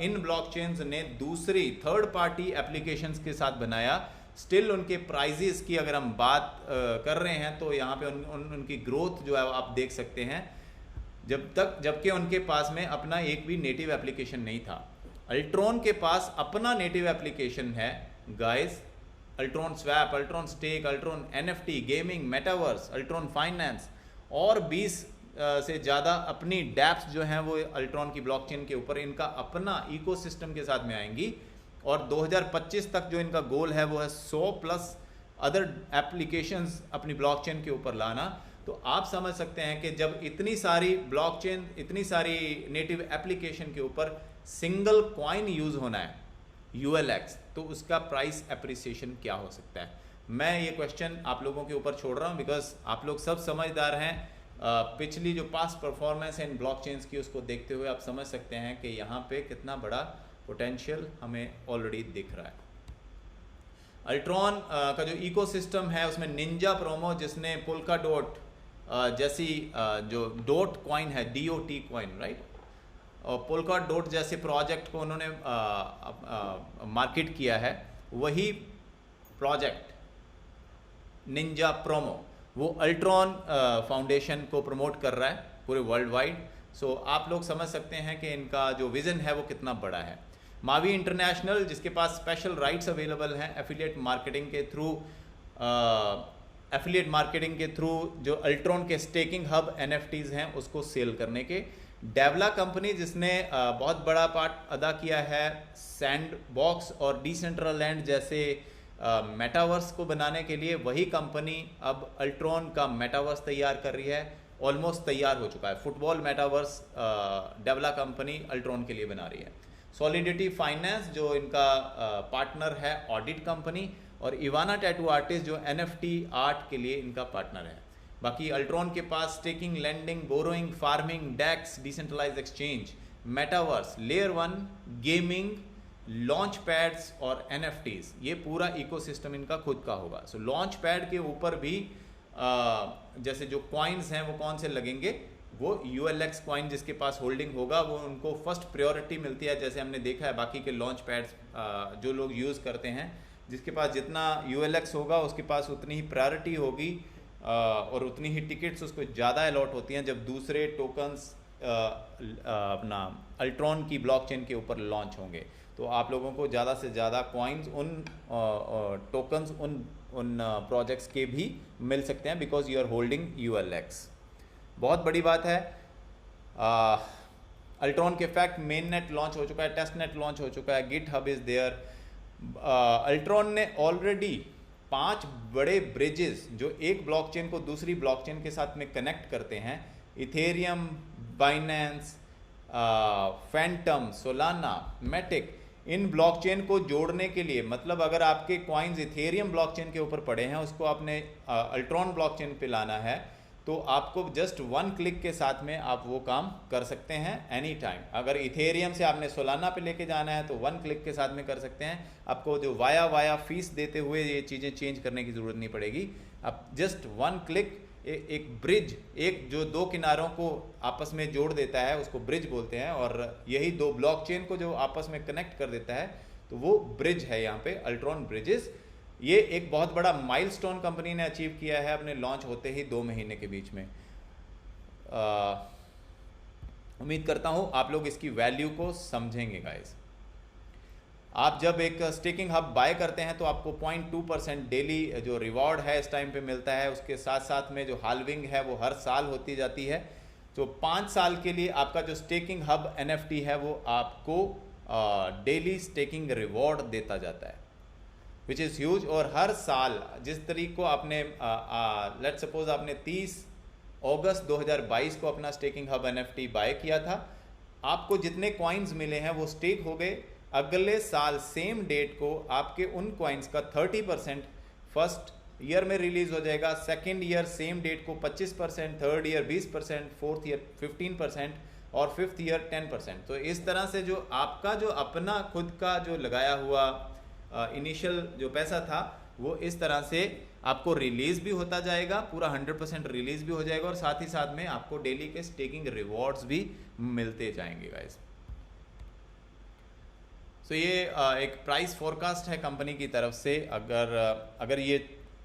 इन ब्लॉकचेन्स ने दूसरी थर्ड पार्टी एप्लीकेशंस के साथ बनाया, स्टिल उनके प्राइजेस की अगर हम बात कर रहे हैं तो यहाँ पे उनकी ग्रोथ जो है आप देख सकते हैं, जबकि उनके पास में अपना एक भी नेटिव एप्लीकेशन नहीं था। अल्ट्रॉन के पास अपना नेटिव एप्लीकेशन है guys, Ultron swap, Ultron stake, Ultron NFT, gaming, metaverse, Ultron finance और 20 से ज़्यादा अपनी डैप्स जो हैं वो अल्ट्रॉन की ब्लॉकचेन के ऊपर इनका अपना इकोसिस्टम के साथ में आएंगी। और 2025 तक जो इनका गोल है वो है 100+ अदर एप्लीकेशंस अपनी ब्लॉकचेन के ऊपर लाना। तो आप समझ सकते हैं कि जब इतनी सारी ब्लॉकचेन, इतनी सारी नेटिव एप्लीकेशन के ऊपर सिंगल कॉइन यूज़ होना है ULX, तो उसका प्राइस एप्रिसिएशन क्या हो सकता है। मैं ये क्वेश्चन आप लोगों के ऊपर छोड़ रहा हूँ बिकॉज आप लोग सब समझदार हैं। पिछली जो पास्ट परफॉर्मेंस है इन ब्लॉकचेन्स की, उसको देखते हुए आप समझ सकते हैं कि यहाँ पे कितना बड़ा पोटेंशियल हमें ऑलरेडी दिख रहा है। अल्ट्रॉन का जो इकोसिस्टम है उसमें निंजा प्रोमो, जिसने पोल्का डॉट जैसी जो डॉट कॉइन है, DOT कॉइन, राइट, और पोल्का डॉट जैसे प्रोजेक्ट को उन्होंने मार्केट किया है, वही प्रोजेक्ट निंजा प्रोमो वो अल्ट्रॉन फाउंडेशन को प्रमोट कर रहा है पूरे वर्ल्ड वाइड। सो आप लोग समझ सकते हैं कि इनका जो विज़न है वो कितना बड़ा है। मावी इंटरनेशनल, जिसके पास स्पेशल राइट्स अवेलेबल हैं एफिलिएट मार्केटिंग के थ्रू जो अल्ट्रॉन के स्टेकिंग हब NFTs हैं उसको सेल करने के। डेवला कंपनी, जिसने बहुत बड़ा पार्ट अदा किया है सैंडबॉक्स और डिसेंट्रलैंड जैसे मेटावर्स को बनाने के लिए, वही कंपनी अब अल्ट्रॉन का मेटावर्स तैयार कर रही है। ऑलमोस्ट तैयार हो चुका है। फुटबॉल मेटावर्स डेवला कंपनी अल्ट्रॉन के लिए बना रही है। सॉलिडिटी फाइनेंस जो इनका पार्टनर है ऑडिट कंपनी, और इवाना टैटू आर्टिस्ट जो NFT आर्ट के लिए इनका पार्टनर है। बाकी अल्ट्रॉन के पास staking, lending, borrowing, farming, DEX, decentralize exchange, metaverse, layer 1, gaming, launch pads और NFTs, ये पूरा इकोसिस्टम इनका खुद का होगा। सो लॉन्च पैड के ऊपर भी जैसे जो कॉइन्स हैं वो कौन से लगेंगे, वो ULX कॉइन जिसके पास होल्डिंग होगा वो उनको फर्स्ट प्रायोरिटी मिलती है। जैसे हमने देखा है बाकी के लॉन्च पैड्स जो लोग यूज़ करते हैं, जिसके पास जितना ULX होगा उसके पास उतनी ही प्रायोरिटी होगी और उतनी ही टिकट्स उसको ज़्यादा अलॉट होती हैं जब दूसरे टोकन्स अपना अल्ट्रॉन की ब्लॉकचेन के ऊपर लॉन्च होंगे। तो आप लोगों को ज़्यादा से ज़्यादा कॉइन्स, उन टोकन्स, उन प्रोजेक्ट्स के भी मिल सकते हैं because you are holding ULX। बहुत बड़ी बात है। अल्ट्रॉन के फैक्ट मेन नेट लॉन्च हो चुका है, टेस्ट नेट लॉन्च हो चुका है, GitHub is there. Ultron ने ऑलरेडी 5 बड़े ब्रिजेस जो एक ब्लॉकचेन को दूसरी ब्लॉकचेन के साथ में कनेक्ट करते हैं, Ethereum, Binance, Fantom, Solana, Matic, इन ब्लॉकचेन को जोड़ने के लिए, मतलब अगर आपके कॉइन्स इथेरियम ब्लॉकचेन के ऊपर पड़े हैं उसको आपने अल्ट्रॉन ब्लॉकचेन पे लाना है, तो आपको जस्ट 1 क्लिक के साथ में आप वो काम कर सकते हैं एनी टाइम। अगर इथेरियम से आपने सोलाना पे लेके जाना है तो 1 क्लिक के साथ में कर सकते हैं। आपको जो वाया फीस देते हुए ये चीज़ें चेंज करने की ज़रूरत नहीं पड़ेगी। आप जस्ट 1 क्लिक एक ब्रिज, एक जो दो किनारों को आपस में जोड़ देता है उसको ब्रिज बोलते हैं, और यही दो ब्लॉकचेन को जो आपस में कनेक्ट कर देता है तो वो ब्रिज है यहाँ पे अल्ट्रॉन ब्रिजेस। ये एक बहुत बड़ा माइलस्टोन कंपनी ने अचीव किया है अपने लॉन्च होते ही 2 महीने के बीच में। उम्मीद करता हूँ आप लोग इसकी वैल्यू को समझेंगे गाइस। आप जब एक स्टेकिंग हब बाय करते हैं तो आपको 0.2% डेली जो रिवॉर्ड है इस टाइम पे मिलता है, उसके साथ साथ में जो हाल्विंग है वो हर साल होती जाती है। तो 5 साल के लिए आपका जो स्टेकिंग हब NFT है वो आपको डेली स्टेकिंग रिवॉर्ड देता जाता है, विच इज़ ह्यूज। और हर साल जिस तरीके को आपने लेट सपोज आपने 30 अगस्त 2022 को अपना स्टेकिंग हब NFT बाय किया था, आपको जितने कॉइन्स मिले हैं वो स्टेक हो गए। अगले साल सेम डेट को आपके उन कॉइन्स का 30% फर्स्ट ईयर में रिलीज हो जाएगा, सेकेंड ईयर सेम डेट को 25%, थर्ड ईयर 20%, फोर्थ ईयर 15% और फिफ्थ ईयर 10%। तो इस तरह से जो आपका जो अपना खुद का जो लगाया हुआ इनिशियल जो पैसा था वो इस तरह से आपको रिलीज भी होता जाएगा, पूरा 100% रिलीज भी हो जाएगा, और साथ ही साथ में आपको डेली के स्टेकिंग रिवॉर्ड्स भी मिलते जाएंगे गाइस। तो ये एक प्राइस फोरकास्ट है कंपनी की तरफ से। अगर ये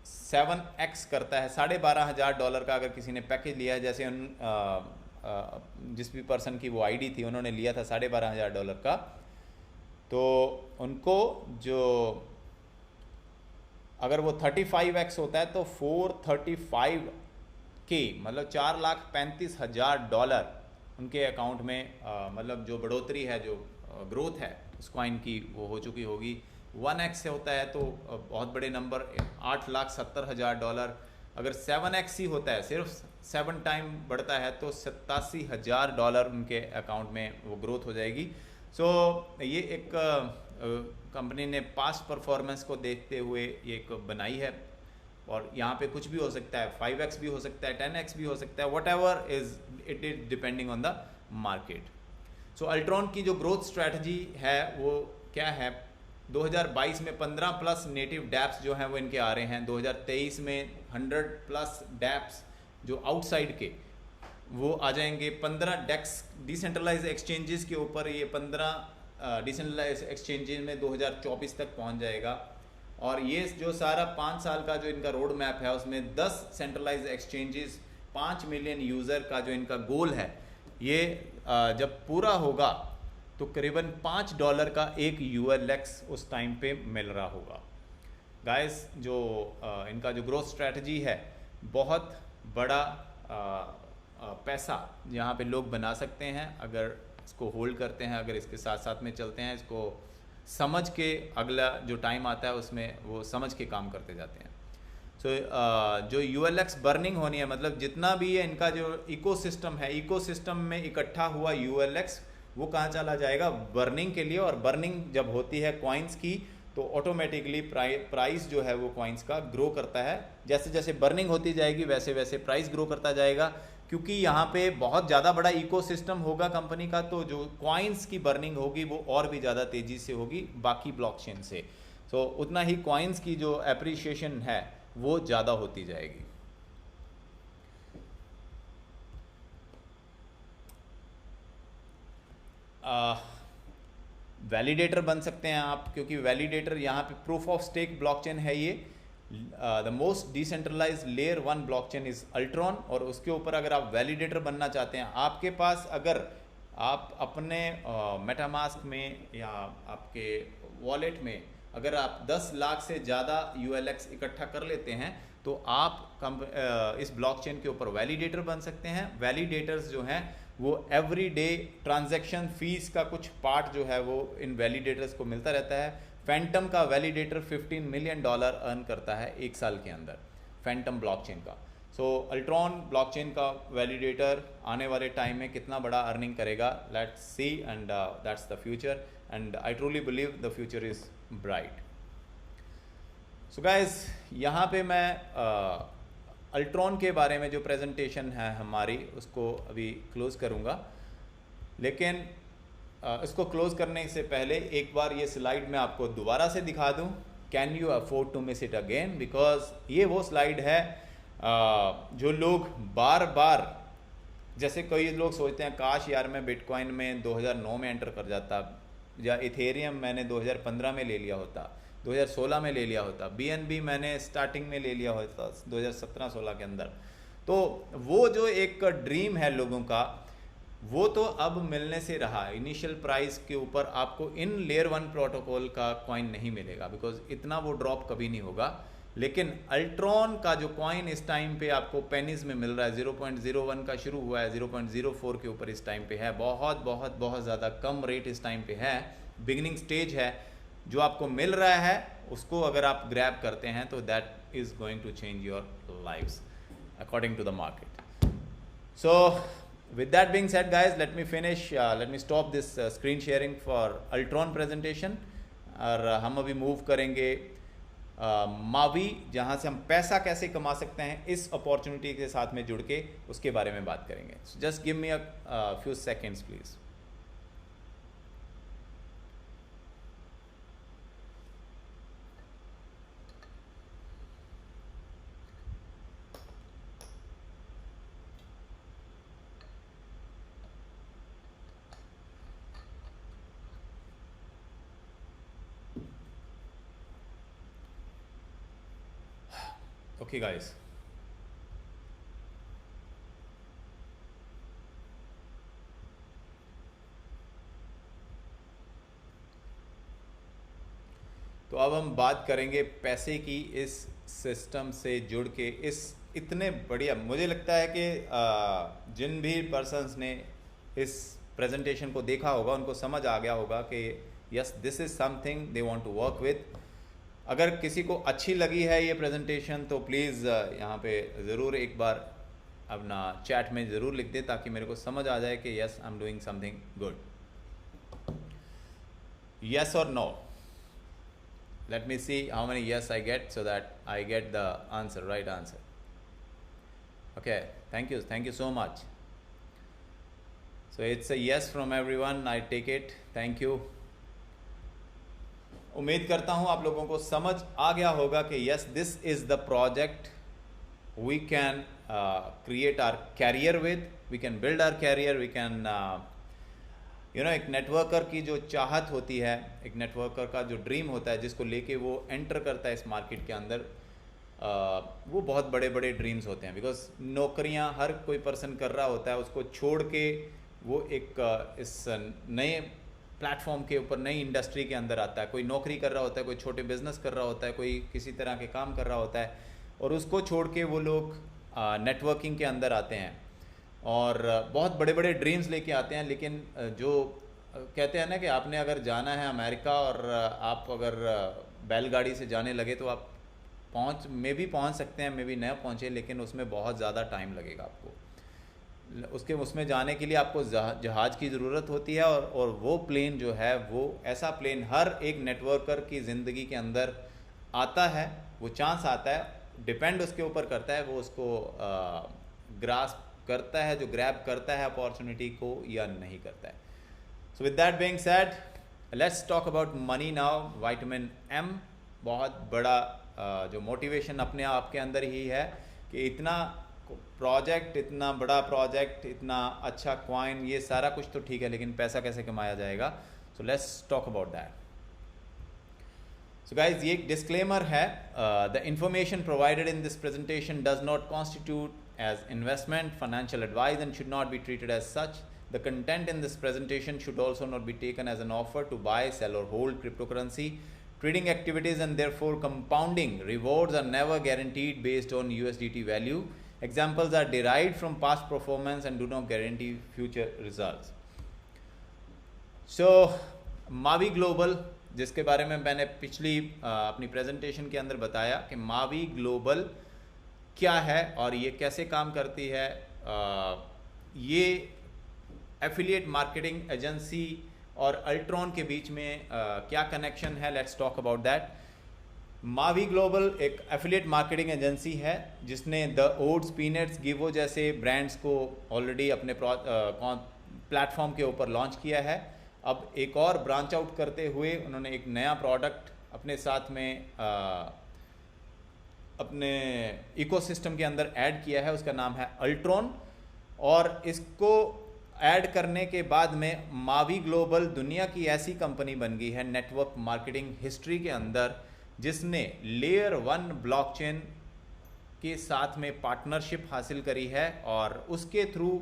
7x करता है, $12,500 का अगर किसी ने पैकेज लिया है, जैसे जिस भी पर्सन की वो आईडी थी उन्होंने लिया था $12,500 का, तो उनको जो अगर वो 35x होता है तो 435K मतलब $4,35,000 उनके अकाउंट में मतलब जो बढ़ोतरी है, जो ग्रोथ है उस कॉइन की वो हो चुकी होगी। 1x से होता है तो बहुत बड़े नंबर $8,70,000। अगर 7x ही होता है, सिर्फ 7 टाइम बढ़ता है तो $87,000 उनके अकाउंट में वो ग्रोथ हो जाएगी। सो ये एक कंपनी ने पास्ट परफॉर्मेंस को देखते हुए ये एक बनाई है, और यहाँ पे कुछ भी हो सकता है, 5x भी हो सकता है, 10x भी हो सकता है, what ever is it is depending on the market. So Ultron की जो ग्रोथ स्ट्रैटेजी है वो क्या है, 2022 में 15+ नेटिव डैप्स जो हैं वो इनके आ रहे हैं, 2023 में 100+ डैप्स जो आउटसाइड के वो आ जाएंगे, 15 डेक्स डिसेंट्रलाइज एक्सचेंजेस के ऊपर ये 15 डिसेंट्रलाइज एक्सचेंजेस में 2024 तक पहुंच जाएगा। और ये जो सारा 5 साल का जो इनका रोड मैप है उसमें 10 सेंट्रलाइज एक्सचेंजेस, 5 मिलियन यूज़र का जो इनका गोल है, ये जब पूरा होगा तो करीबन $5 का एक ULX उस टाइम पे मिल रहा होगा। गाइस जो इनका जो ग्रोथ स्ट्रैटेजी है, बहुत बड़ा पैसा यहाँ पे लोग बना सकते हैं अगर इसको होल्ड करते हैं, अगर इसके साथ साथ में चलते हैं, इसको समझ के अगला जो टाइम आता है उसमें वो समझ के काम करते जाते हैं। सो जो ULX बर्निंग होनी है, मतलब जितना भी है इनका जो इकोसिस्टम है, इकोसिस्टम में इकट्ठा हुआ ULX वो कहाँ चला जाएगा, बर्निंग के लिए। और बर्निंग जब होती है कॉइन्स की तो ऑटोमेटिकली प्राइस जो है वो कॉइन्स का ग्रो करता है। जैसे जैसे बर्निंग होती जाएगी वैसे वैसे प्राइस ग्रो करता जाएगा, क्योंकि यहाँ पे बहुत ज़्यादा बड़ा इकोसिस्टम होगा कंपनी का, तो जो कॉइन्स की बर्निंग होगी वो और भी ज़्यादा तेज़ी से होगी बाकी ब्लॉकचेन से। सो उतना ही कॉइन्स की जो एप्रिसिएशन है वो ज़्यादा होती जाएगी। वैलिडेटर बन सकते हैं आप, क्योंकि वैलिडेटर यहाँ पे प्रूफ ऑफ स्टेक ब्लॉकचेन है ये। The most decentralise layer 1 blockchain is Ultron, और उसके ऊपर अगर आप वैलिडेटर बनना चाहते हैं, आपके पास अगर आप अपने मेटामास्क में या आपके वॉलेट में अगर आप 10 लाख से ज़्यादा ULX इकट्ठा कर लेते हैं तो आप इस ब्लॉकचेन के ऊपर वैलिडेटर बन सकते हैं। वैलिडेटर्स जो हैं वो एवरी डे ट्रांजैक्शन फीस का कुछ पार्ट जो है वो इन वैलिडेटर्स को मिलता रहता है। फैंटम का वैलिडेटर $15 मिलियन अर्न करता है 1 साल के अंदर, फैंटम ब्लॉकचेन का। सो अल्ट्रॉन ब्लॉकचेन का वैलिडेटर आने वाले टाइम में कितना बड़ा अर्निंग करेगा, let's see, and that's the future, and I truly believe the future is bright. So guys, यहाँ पे मैं अल्ट्रॉन के बारे में जो प्रेजेंटेशन है हमारी उसको अभी क्लोज़ करूँगा, लेकिन इसको क्लोज़ करने से पहले एक बार ये स्लाइड मैं आपको दोबारा से दिखा दूँ। Can you afford to miss it again, because ये वो स्लाइड है जो लोग बार बार, जैसे कई लोग सोचते हैं काश यार मैं बिटकॉइन में 2009 में एंटर कर जाता, या इथेरियम मैंने 2015 में ले लिया होता, 2016 में ले लिया होता, बीएनबी मैंने स्टार्टिंग में ले लिया होता 2017-16 के अंदर। तो वो जो एक ड्रीम है लोगों का, वो तो अब मिलने से रहा। इनिशियल प्राइस के ऊपर आपको इन लेयर 1 प्रोटोकॉल का कॉइन नहीं मिलेगा, बिकॉज इतना वो ड्रॉप कभी नहीं होगा। लेकिन अल्ट्रॉन का जो कॉइन इस टाइम पे आपको पेनीज में मिल रहा है, 0.01 का शुरू हुआ है, 0.04 के ऊपर इस टाइम पे है। बहुत बहुत बहुत ज़्यादा कम रेट इस टाइम पे है, बिगिनिंग स्टेज है। जो आपको मिल रहा है उसको अगर आप ग्रैब करते हैं तो that is going to change your lives according to the market. So with that being said guys, let me stop this screen sharing for Altron presentation, और हम अभी मूव करेंगे मावी, जहां से हम पैसा कैसे कमा सकते हैं इस अपॉर्चुनिटी के साथ में जुड़ के, उसके बारे में बात करेंगे। Just give me a few seconds please. Okay guys, तो अब हम बात करेंगे पैसे की इस सिस्टम से जुड़ के। इस इतने बढ़िया, मुझे लगता है कि जिन भी पर्सन्स ने इस प्रेजेंटेशन को देखा होगा उनको समझ आ गया होगा कि yes this is something they want to work with. अगर किसी को अच्छी लगी है ये प्रेजेंटेशन तो प्लीज़ यहाँ पे ज़रूर एक बार अपना चैट में ज़रूर लिख दे, ताकि मेरे को समझ आ जाए कि yes I am doing something good. Yes और no, let me see how many yes I get, so that I get the answer, right answer. Okay, thank you so much. So it's a yes from everyone, I take it, thank you. उम्मीद करता हूँ आप लोगों को समझ आ गया होगा कि yes this is the project we can create our career with, we can build our career, we can एक नेटवर्कर की जो चाहत होती है, एक नेटवर्कर का जो ड्रीम होता है जिसको लेके वो एंटर करता है इस मार्केट के अंदर, वो बहुत बड़े बड़े ड्रीम्स होते हैं। बिकॉज नौकरियां हर कोई पर्सन कर रहा होता है, उसको छोड़ के वो एक इस नए प्लेटफॉर्म के ऊपर, नई इंडस्ट्री के अंदर आता है। कोई नौकरी कर रहा होता है, कोई छोटे बिजनेस कर रहा होता है, कोई किसी तरह के काम कर रहा होता है, और उसको छोड़ के वो लोग नेटवर्किंग के अंदर आते हैं और बहुत बड़े बड़े ड्रीम्स लेके आते हैं। लेकिन जो कहते हैं ना कि आपने अगर जाना है अमेरिका और आप अगर बैलगाड़ी से जाने लगे तो आप पहुंच सकते हैं, मे भी न पहुंचे, लेकिन उसमें बहुत ज़्यादा टाइम लगेगा आपको। उसमें जाने के लिए आपको जहाज़ की ज़रूरत होती है, और वो प्लेन जो है, वो ऐसा प्लेन हर एक नेटवर्कर की ज़िंदगी के अंदर आता है। वो चांस आता है, डिपेंड उसके ऊपर करता है वो उसको ग्रास्प करता है, जो ग्रैब करता है अपॉर्चुनिटी को, या नहीं करता है। So with that being said, let's talk about money now. Vitamin M, बहुत बड़ा जो मोटिवेशन अपने आप के अंदर ही है कि इतना प्रोजेक्ट, इतना बड़ा प्रोजेक्ट, इतना अच्छा कॉइन, ये सारा कुछ तो ठीक है, लेकिन पैसा कैसे कमाया जाएगा। So let's talk about that. So guys, ये एक डिस्क्लेमर है, the information provided in this presentation does not constitute as investment, financial advice and should not be treated as such. The content in this presentation should also not be taken as an offer to buy, sell or hold cryptocurrency. Trading activities and therefore compounding rewards are never guaranteed based on USDT value. Examples are derived from past performance and do not guarantee future results. So, Mavi Global, जिसके बारे में मैंने पिछली अपनी प्रेजेंटेशन के अंदर बताया कि मावी ग्लोबल क्या है और ये कैसे काम करती है। ये एफिलिएट मार्केटिंग एजेंसी और अल्ट्रॉन के बीच में क्या कनेक्शन है, let's talk about that. Mavi global एक एफिलिएट मार्केटिंग एजेंसी है जिसने द ओट्स, पीनट्स, गिवो जैसे ब्रांड्स को ऑलरेडी अपने प्लेटफॉर्म के ऊपर लॉन्च किया है। अब एक और ब्रांच आउट करते हुए उन्होंने एक नया प्रोडक्ट अपने साथ में अपने इकोसिस्टम के अंदर ऐड किया है, उसका नाम है अल्ट्रॉन। और इसको ऐड करने के बाद में मावी ग्लोबल दुनिया की ऐसी कंपनी बन गई है नेटवर्क मार्केटिंग हिस्ट्री के अंदर, जिसने लेयर 1 ब्लॉकचेन के साथ में पार्टनरशिप हासिल करी है। और उसके थ्रू,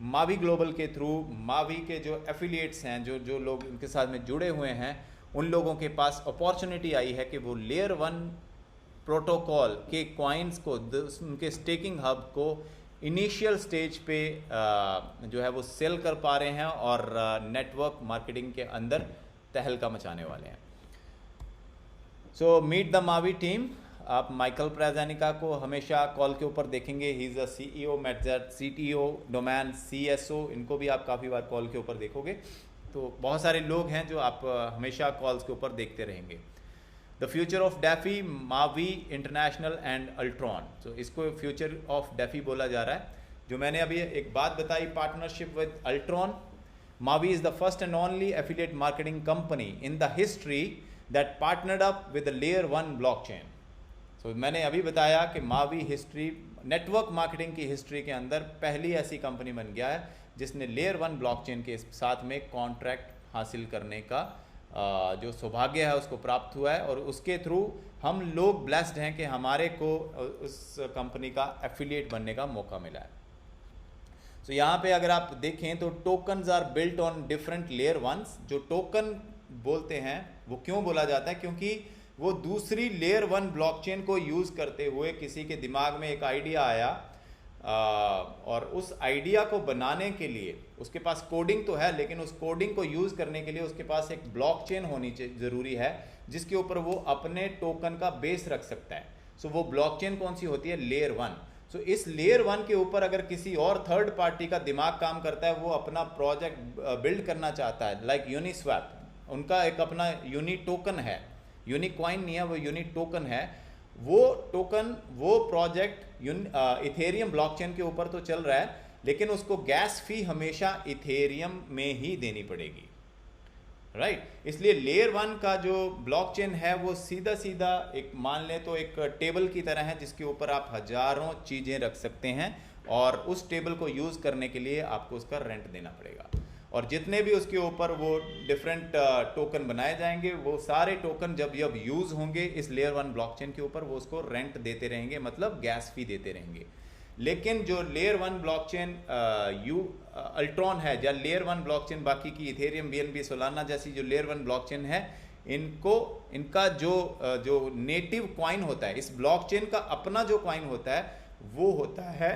मावी ग्लोबल के थ्रू, मावी के जो एफिलिएट्स हैं, जो जो लोग उनके साथ में जुड़े हुए हैं, उन लोगों के पास अपॉर्चुनिटी आई है कि वो लेयर 1 प्रोटोकॉल के कॉइन्स को, उनके स्टेकिंग हब को इनिशियल स्टेज पे जो है वो सेल कर पा रहे हैं और नेटवर्क मार्केटिंग के अंदर तहलका मचाने वाले हैं। So meet the Mavi team. आप माइकल प्रेजानिका को हमेशा कॉल के ऊपर देखेंगे, he is a CEO, Metjet CTO, Domain CSO, इनको भी आप काफ़ी बार कॉल के ऊपर देखोगे। तो बहुत सारे लोग हैं जो आप हमेशा कॉल्स के ऊपर देखते रहेंगे। The future of DeFi, Mavi international and Ultron. तो इसको फ्यूचर ऑफ डेफी बोला जा रहा है। जो मैंने अभी एक बात बताई, partnership with Ultron, Mavie is the first and only affiliate marketing company in the history that partnered up with layer 1 blockchain. So मैंने अभी बताया कि मावी हिस्ट्री, नेटवर्क मार्केटिंग की हिस्ट्री के अंदर पहली ऐसी कंपनी बन गया है जिसने लेयर 1 ब्लॉकचेन के साथ में कॉन्ट्रैक्ट हासिल करने का जो सौभाग्य है उसको प्राप्त हुआ है। और उसके थ्रू हम लोग ब्लेस्ड हैं कि हमारे को उस कंपनी का एफिलिएट बनने का मौका मिला है। तो यहाँ पे अगर आप देखें तो tokens are built on different layer 1। जो टोकन बोलते हैं वो क्यों बोला जाता है, क्योंकि वो दूसरी लेयर 1 ब्लॉकचेन को यूज़ करते हुए किसी के दिमाग में एक आइडिया आया, और उस आइडिया को बनाने के लिए उसके पास कोडिंग तो है, लेकिन उस कोडिंग को यूज़ करने के लिए उसके पास एक ब्लॉकचेन होनी ज़रूरी है जिसके ऊपर वो अपने टोकन का बेस रख सकता है। सो वो ब्लॉकचेन कौन सी होती है? लेयर 1। सो इस लेयर 1 के ऊपर अगर किसी और थर्ड पार्टी का दिमाग काम करता है, वो अपना प्रोजेक्ट बिल्ड करना चाहता है, लाइक यूनिस्वैप, उनका एक अपना यूनिक टोकन है, यूनिक कॉइन नहीं है, वो यूनिक टोकन है। वो टोकन, वो प्रोजेक्ट इथेरियम ब्लॉकचेन के ऊपर तो चल रहा है, लेकिन उसको गैस फी हमेशा इथेरियम में ही देनी पड़ेगी, राइट। इसलिए लेयर 1 का जो ब्लॉकचेन है वो सीधा सीधा एक, मान लें तो एक टेबल की तरह है जिसके ऊपर आप हजारों चीज़ें रख सकते हैं, और उस टेबल को यूज़ करने के लिए आपको उसका रेंट देना पड़ेगा। और जितने भी उसके ऊपर वो डिफरेंट टोकन बनाए जाएंगे, वो सारे टोकन जब यूज़ होंगे इस लेयर 1 ब्लॉकचेन के ऊपर, वो उसको रेंट देते रहेंगे, मतलब गैस फी देते रहेंगे। लेकिन जो लेयर 1 ब्लॉकचेन अल्ट्रॉन है, या लेयर 1 ब्लॉकचेन बाकी की इथेरियम, BNB, सोलाना जैसी जो लेयर 1 ब्लॉकचेन है, इनका जो नेटिव कॉइन होता है, इस ब्लॉकचेन का अपना जो कॉइन होता है वो होता है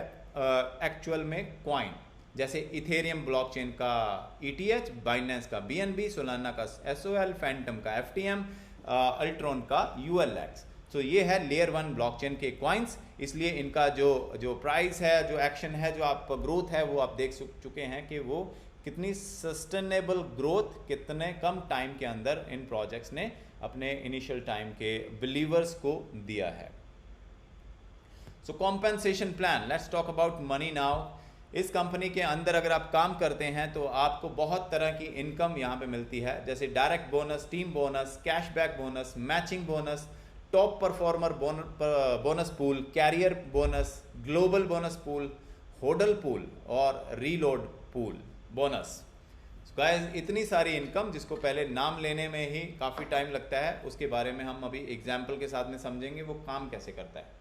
एक्चुअल में कॉइन। जैसे इथेरियम ब्लॉकचेन का ETH, बाइनेंस का BNB, सोलाना का SOL, फैंटम का FTM, अल्ट्रॉन का ULX। तो ये है लेयर 1 ब्लॉकचेन के कॉइन्स। इसलिए इनका जो प्राइस है, जो एक्शन है, जो आप ग्रोथ है, वो आप देख चुके हैं कि वो कितनी सस्टेनेबल ग्रोथ कितने कम टाइम के अंदर इन प्रोजेक्ट्स ने अपने इनिशियल टाइम के बिलीवर्स को दिया है। So compensation plan, let's talk about money now. इस कंपनी के अंदर अगर आप काम करते हैं तो आपको बहुत तरह की इनकम यहाँ पे मिलती है, जैसे direct bonus, team bonus, cashback bonus, matching bonus, top performer bonus pool, career bonus, global bonus pool, hodl pool और रीलोड पूल बोनस। गाइस, इतनी सारी इनकम जिसको पहले नाम लेने में ही काफ़ी टाइम लगता है, उसके बारे में हम अभी एग्जाम्पल के साथ में समझेंगे वो काम कैसे करता है।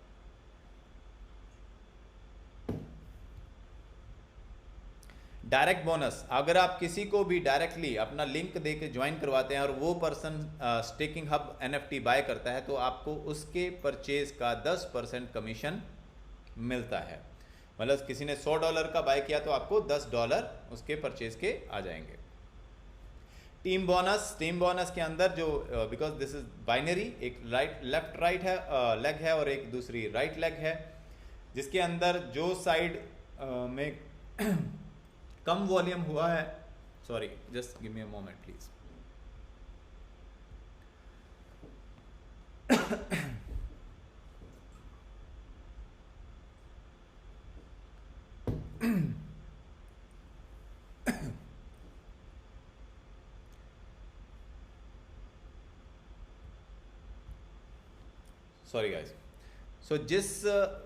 डायरेक्ट बोनस, अगर आप किसी को भी डायरेक्टली अपना लिंक दे के ज्वाइन करवाते हैं और वो person staking hub NFT buy करता है, तो आपको उसके परचेज का 10% कमीशन मिलता है। मतलब किसी ने $100 का बाय किया तो आपको $10 उसके परचेज के आ जाएंगे। टीम बोनस के अंदर जो, बिकॉज दिस इज बाइनरी, एक लेफ्ट राइट है लेग है और एक दूसरी राइट लेग है, जिसके अंदर जो साइड में कम वॉल्यूम हुआ है, sorry just give me a moment please. Sorry guys, so जिस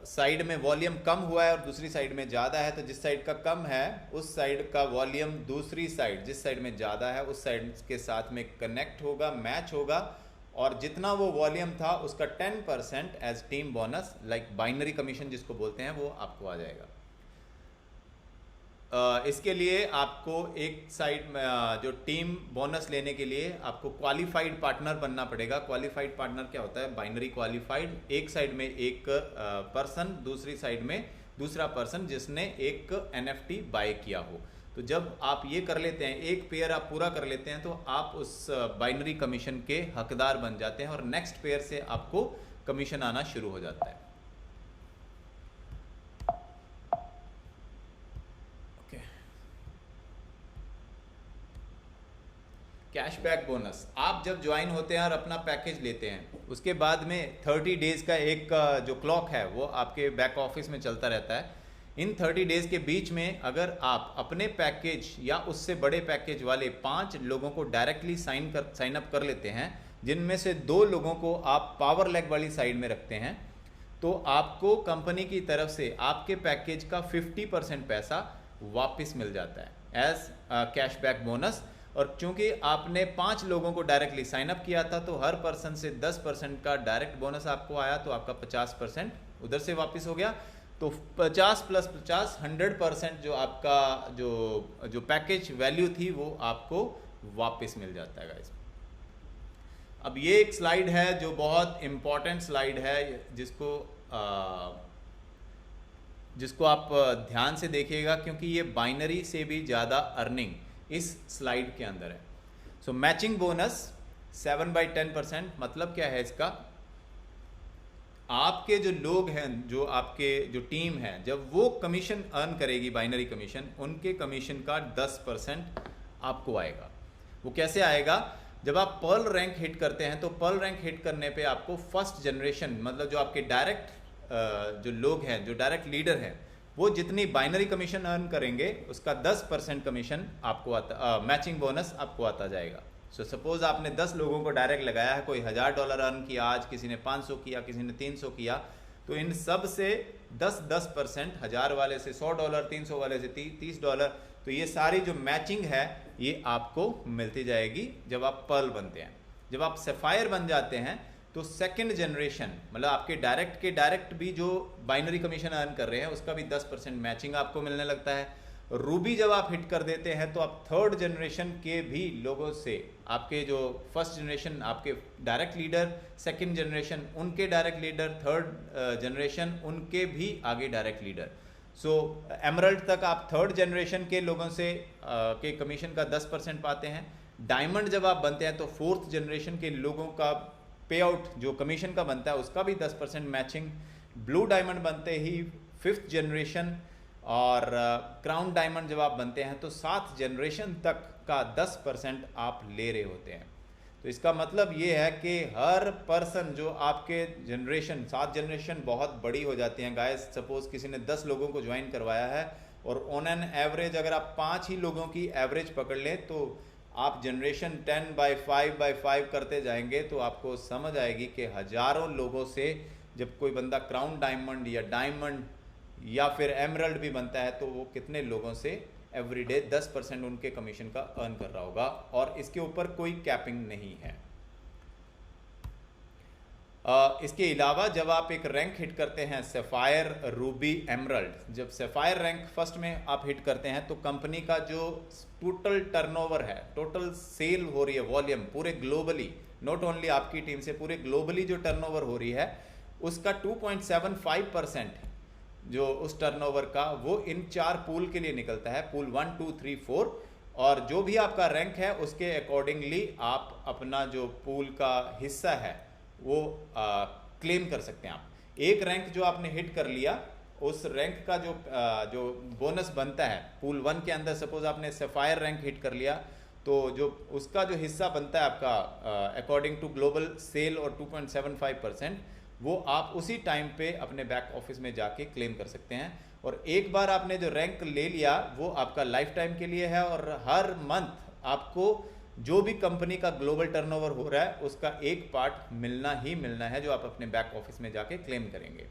साइड में वॉल्यूम कम हुआ है और दूसरी साइड में ज़्यादा है, तो जिस साइड का कम है उस साइड का वॉल्यूम दूसरी साइड जिस साइड में ज़्यादा है उस साइड के साथ में कनेक्ट होगा, मैच होगा, और जितना वो वॉल्यूम था उसका 10% as team bonus, like binary commission जिसको बोलते हैं, वो आपको आ जाएगा। इसके लिए आपको एक साइड में जो टीम बोनस लेने के लिए आपको क्वालिफाइड पार्टनर बनना पड़ेगा। क्वालिफाइड पार्टनर क्या होता है? बाइनरी क्वालिफाइड, एक साइड में एक पर्सन, दूसरी साइड में दूसरा पर्सन जिसने एक NFT बाय किया हो। तो जब आप ये कर लेते हैं, एक पेयर आप पूरा कर लेते हैं, तो आप उस बाइनरी कमीशन के हकदार बन जाते हैं और नेक्स्ट पेयर से आपको कमीशन आना शुरू हो जाता है। कैशबैक बोनस, आप जब ज्वाइन होते हैं और अपना पैकेज लेते हैं, उसके बाद में 30 डेज का एक जो क्लॉक है वो आपके बैक ऑफिस में चलता रहता है। इन 30 डेज के बीच में अगर आप अपने पैकेज या उससे बड़े पैकेज वाले 5 लोगों को डायरेक्टली साइन अप कर लेते हैं, जिनमें से 2 लोगों को आप पावर लेग वाली साइड में रखते हैं, तो आपको कंपनी की तरफ से आपके पैकेज का 50% पैसा वापस मिल जाता है एज कैशबैक बोनस। और चूंकि आपने 5 लोगों को डायरेक्टली साइन अप किया था, तो हर पर्सन से 10% का डायरेक्ट बोनस आपको आया, तो आपका 50% उधर से वापस हो गया। तो 50 + 50 100% जो आपका जो पैकेज वैल्यू थी वो आपको वापस मिल जाता है गाइस। अब ये एक स्लाइड है जो बहुत इंपॉर्टेंट स्लाइड है, जिसको आप ध्यान से देखिएगा, क्योंकि ये बाइनरी से भी ज़्यादा अर्निंग इस स्लाइड के अंदर है। सो मैचिंग बोनस 7/10%, मतलब क्या है इसका? आपके जो लोग हैं, जो आपके जो टीम है, जब वो कमीशन अर्न करेगी, बाइनरी कमीशन, उनके कमीशन का 10% आपको आएगा। वो कैसे आएगा? जब आप पर्ल रैंक हिट करते हैं, तो पर्ल रैंक हिट करने पे आपको फर्स्ट जनरेशन, मतलब जो आपके डायरेक्ट जो लोग हैं, जो डायरेक्ट लीडर हैं, वो जितनी बाइनरी कमीशन अर्न करेंगे उसका 10% कमीशन आपको आता, मैचिंग बोनस आपको आता जाएगा। सो सपोज आपने 10 लोगों को डायरेक्ट लगाया है, कोई $1000 अर्न किया आज, किसी ने 500 किया, किसी ने 300 किया, तो इन सब से 10% 1000 वाले से $100, 300 वाले से $30, तो ये सारी जो मैचिंग है ये आपको मिलती जाएगी जब आप पर्ल बनते हैं। जब आप सफायर बन जाते हैं तो सेकंड जनरेशन, मतलब आपके डायरेक्ट के डायरेक्ट भी जो बाइनरी कमीशन अर्न कर रहे हैं उसका भी 10% मैचिंग आपको मिलने लगता है। रूबी जब आप हिट कर देते हैं तो आप थर्ड जनरेशन के भी लोगों से, आपके जो फर्स्ट जनरेशन आपके डायरेक्ट लीडर, सेकंड जनरेशन उनके डायरेक्ट लीडर, थर्ड जनरेशन उनके भी आगे डायरेक्ट लीडर, सो एमरल्ड तक आप थर्ड जनरेशन के लोगों से के कमीशन का 10% पाते हैं। डायमंड जब आप बनते हैं तो फोर्थ जनरेशन के लोगों का पे आउट जो कमीशन का बनता है उसका भी 10% मैचिंग। ब्लू डायमंड बनते ही 5th जनरेशन, और क्राउन डायमंड जब आप बनते हैं तो 7th जनरेशन तक का 10% आप ले रहे होते हैं। तो इसका मतलब ये है कि हर पर्सन जो आपके जनरेशन, 7 जनरेशन बहुत बड़ी हो जाती हैं गाइस। सपोज किसी ने 10 लोगों को ज्वाइन करवाया है और ऑन एन एवरेज अगर आप 5 ही लोगों की एवरेज पकड़ लें तो आप जनरेशन 10/5/5 करते जाएंगे तो आपको समझ आएगी कि हजारों लोगों से जब कोई बंदा क्राउन डायमंड या डायमंड या फिर एमरल्ड भी बनता है तो वो कितने लोगों से एवरीडे 10% उनके कमीशन का अर्न कर रहा होगा, और इसके ऊपर कोई कैपिंग नहीं है। इसके अलावा जब आप एक रैंक हिट करते हैं, सैफायर, रूबी, एमरल्ड, जब सैफायर रैंक फर्स्ट में आप हिट करते हैं तो कंपनी का जो टोटल टर्नओवर है, टोटल सेल हो रही है, वॉल्यूम पूरे ग्लोबली, नॉट ओनली आपकी टीम से, पूरे ग्लोबली जो टर्नओवर हो रही है उसका 2.75% जो उस टर्नओवर का वो इन 4 पूल के लिए निकलता है, पूल 1, 2, 3, 4, और जो भी आपका रैंक है उसके अकॉर्डिंगली आप अपना जो पूल का हिस्सा है वो क्लेम कर सकते हैं। आप एक रैंक जो आपने हिट कर लिया, उस रैंक का जो बोनस बनता है पूल 1 के अंदर, सपोज आपने सफायर रैंक हिट कर लिया तो जो उसका जो हिस्सा बनता है आपका अकॉर्डिंग टू ग्लोबल सेल और 2.75%, वो आप उसी टाइम पे अपने बैक ऑफिस में जाके क्लेम कर सकते हैं। और एक बार आपने जो रैंक ले लिया वो आपका लाइफ टाइम के लिए है, और हर मंथ आपको जो भी कंपनी का ग्लोबल टर्नओवर हो रहा है उसका एक पार्ट मिलना ही मिलना है, जो आप अपने बैक ऑफिस में जाके क्लेम करेंगे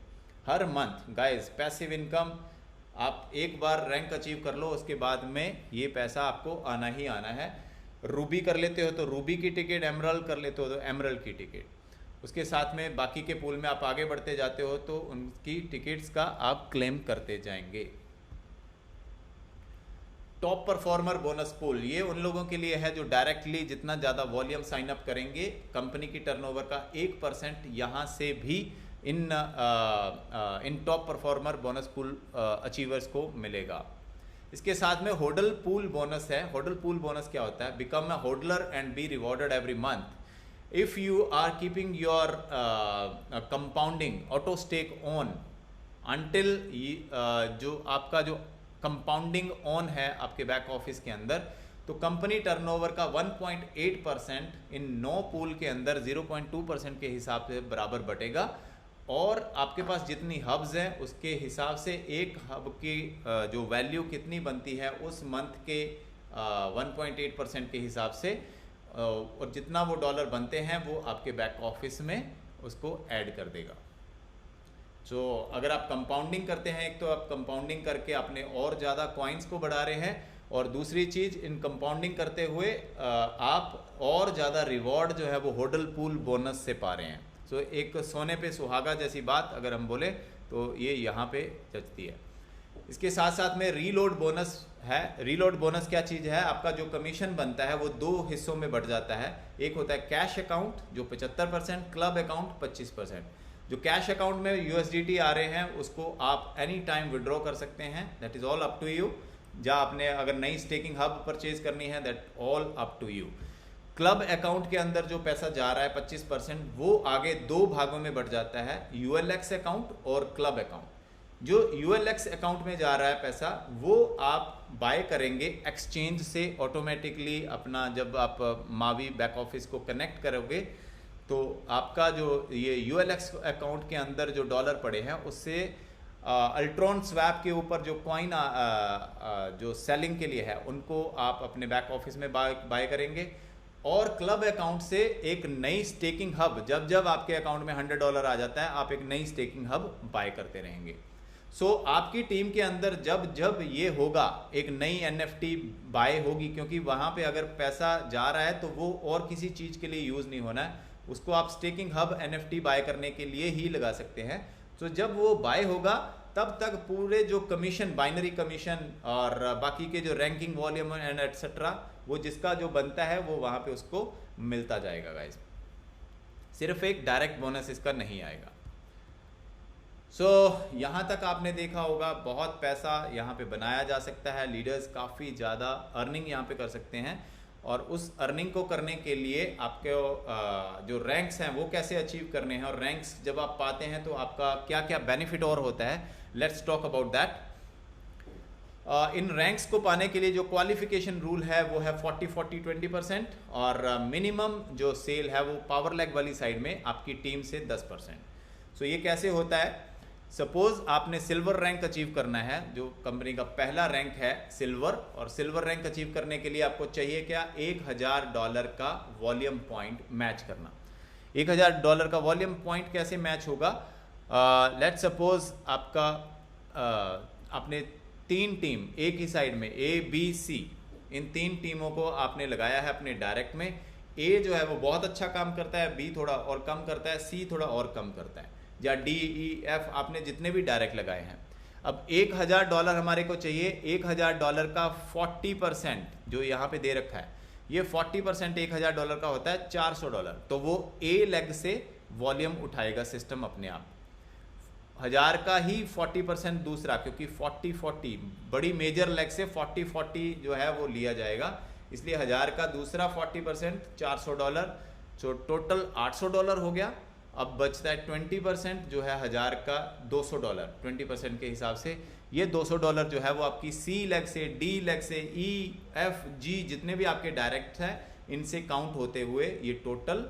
हर मंथ। गाइस, पैसिव इनकम, आप एक बार रैंक अचीव कर लो, उसके बाद में ये पैसा आपको आना ही आना है। रूबी कर लेते हो तो रूबी की टिकट, एमरल्ड कर लेते हो तो एमरल्ड की टिकट, उसके साथ में बाकी के पूल में आप आगे बढ़ते जाते हो तो उनकी टिकट्स का आप क्लेम करते जाएंगे। टॉप परफॉर्मर बोनस पूल, ये उन लोगों के लिए है जो डायरेक्टली जितना ज़्यादा वॉल्यूम साइन अप करेंगे, कंपनी की टर्नओवर का 1% यहाँ से भी इन top performer bonus pool achievers को मिलेगा। इसके साथ में होडल पूल बोनस है। होडल पूल बोनस क्या होता है? Become a hodler and be rewarded every month if you are keeping your compounding auto stake on until जो आपका जो कंपाउंडिंग ऑन है आपके बैक ऑफिस के अंदर, तो कंपनी टर्नओवर का 1.8% इन 9 पूल के अंदर 0.2% के हिसाब से बराबर बटेगा, और आपके पास जितनी हब्स हैं उसके हिसाब से एक हब की जो वैल्यू कितनी बनती है उस मंथ के 1.8% के हिसाब से, और जितना वो डॉलर बनते हैं वो आपके बैक ऑफिस में उसको ऐड कर देगा। तो अगर आप कंपाउंडिंग करते हैं, एक तो आप कंपाउंडिंग करके अपने और ज़्यादा कॉइन्स को बढ़ा रहे हैं, और दूसरी चीज़ इन कंपाउंडिंग करते हुए आप और ज़्यादा रिवॉर्ड जो है वो होडल पूल बोनस से पा रहे हैं। तो एक सोने पे सुहागा जैसी बात अगर हम बोले तो ये यहाँ पे जचती है। इसके साथ साथ में रीलोड बोनस है। रीलोड बोनस क्या चीज़ है? आपका जो कमीशन बनता है वो 2 हिस्सों में बढ़ जाता है। एक होता है कैश अकाउंट जो 75%, क्लब अकाउंट 25%। जो कैश अकाउंट में USDT आ रहे हैं उसको आप एनी टाइम विड्रॉ कर सकते हैं, that is all up to you. या आपने अगर नई स्टेकिंग हब परचेज करनी है, that all up to you. Club account के अंदर जो पैसा जा रहा है 25%, वो आगे 2 भागों में बढ़ जाता है, ULX अकाउंट और क्लब अकाउंट। जो ULX अकाउंट में जा रहा है पैसा वो आप बाय करेंगे एक्सचेंज से ऑटोमेटिकली। अपना जब आप मावी बैक ऑफिस को कनेक्ट करोगे तो आपका जो ये ULX अकाउंट के अंदर जो डॉलर पड़े हैं उससे अल्ट्रॉन स्वैप के ऊपर जो कॉइन जो सेलिंग के लिए है उनको आप अपने बैक ऑफिस में बाय करेंगे, और क्लब अकाउंट से एक नई स्टेकिंग हब, जब जब आपके अकाउंट में $100 आ जाता है आप एक नई स्टेकिंग हब बाय करते रहेंगे। सो आपकी टीम के अंदर जब जब ये होगा एक नई NFT बाय होगी, क्योंकि वहाँ पे अगर पैसा जा रहा है तो वो और किसी चीज़ के लिए यूज़ नहीं होना है, उसको आप स्टेकिंग हब NFT बाय करने के लिए ही लगा सकते हैं। तो जब वो बाय होगा तब तक पूरे जो कमीशन, बाइनरी कमीशन और बाकी के जो रैंकिंग वॉल्यूम एंड एटसेट्रा, वो जिसका जो बनता है वो वहाँ पे उसको मिलता जाएगा गाइस। सिर्फ एक डायरेक्ट बोनस इसका नहीं आएगा। यहाँ तक आपने देखा होगा बहुत पैसा यहाँ पे बनाया जा सकता है। लीडर्स काफ़ी ज़्यादा अर्निंग यहाँ पे कर सकते हैं, और उस अर्निंग को करने के लिए आपके जो रैंक्स हैं वो कैसे अचीव करने हैं, और रैंक्स जब आप पाते हैं तो आपका क्या क्या बेनिफिट और होता है, let's talk about that. In ranks को पाने के लिए जो क्वालिफिकेशन रूल है वो है 40-40-20%, और मिनिमम जो सेल है वो पावर लैग वाली साइड में आपकी टीम से 10%। सो ये कैसे होता है? सपोज आपने सिल्वर रैंक अचीव करना है, जो कंपनी का पहला रैंक है सिल्वर, और सिल्वर रैंक अचीव करने के लिए आपको चाहिए क्या? $1000 का वॉल्यूम पॉइंट मैच करना। $1000 का वॉल्यूम पॉइंट कैसे मैच होगा? लेट्स सपोज आपका आपने 3 टीम एक ही साइड में A, B, C, इन 3 टीमों को आपने लगाया है अपने डायरेक्ट में। A जो है वो बहुत अच्छा काम करता है, B थोड़ा और कम करता है, C थोड़ा और कम करता है, या D, E, F आपने जितने भी डायरेक्ट लगाए हैं। अब $1000 हमारे को चाहिए। $1000 का 40% जो यहाँ पे दे रखा है, ये 40% $1000 का होता है $400। तो वो A लेग से वॉल्यूम उठाएगा सिस्टम अपने आप। 1000 का ही 40% दूसरा, क्योंकि 40-40 बड़ी मेजर लेग से 40-40 जो है वो लिया जाएगा, इसलिए 1000 का दूसरा 40% $400, तो टोटल $800 हो गया। अब बचता है 20% जो है 1000 का $200, 20% के हिसाब से ये $200 जो है वो आपकी C लेग से, D लेग से, E, F, G जितने भी आपके डायरेक्ट हैं इनसे काउंट होते हुए ये टोटल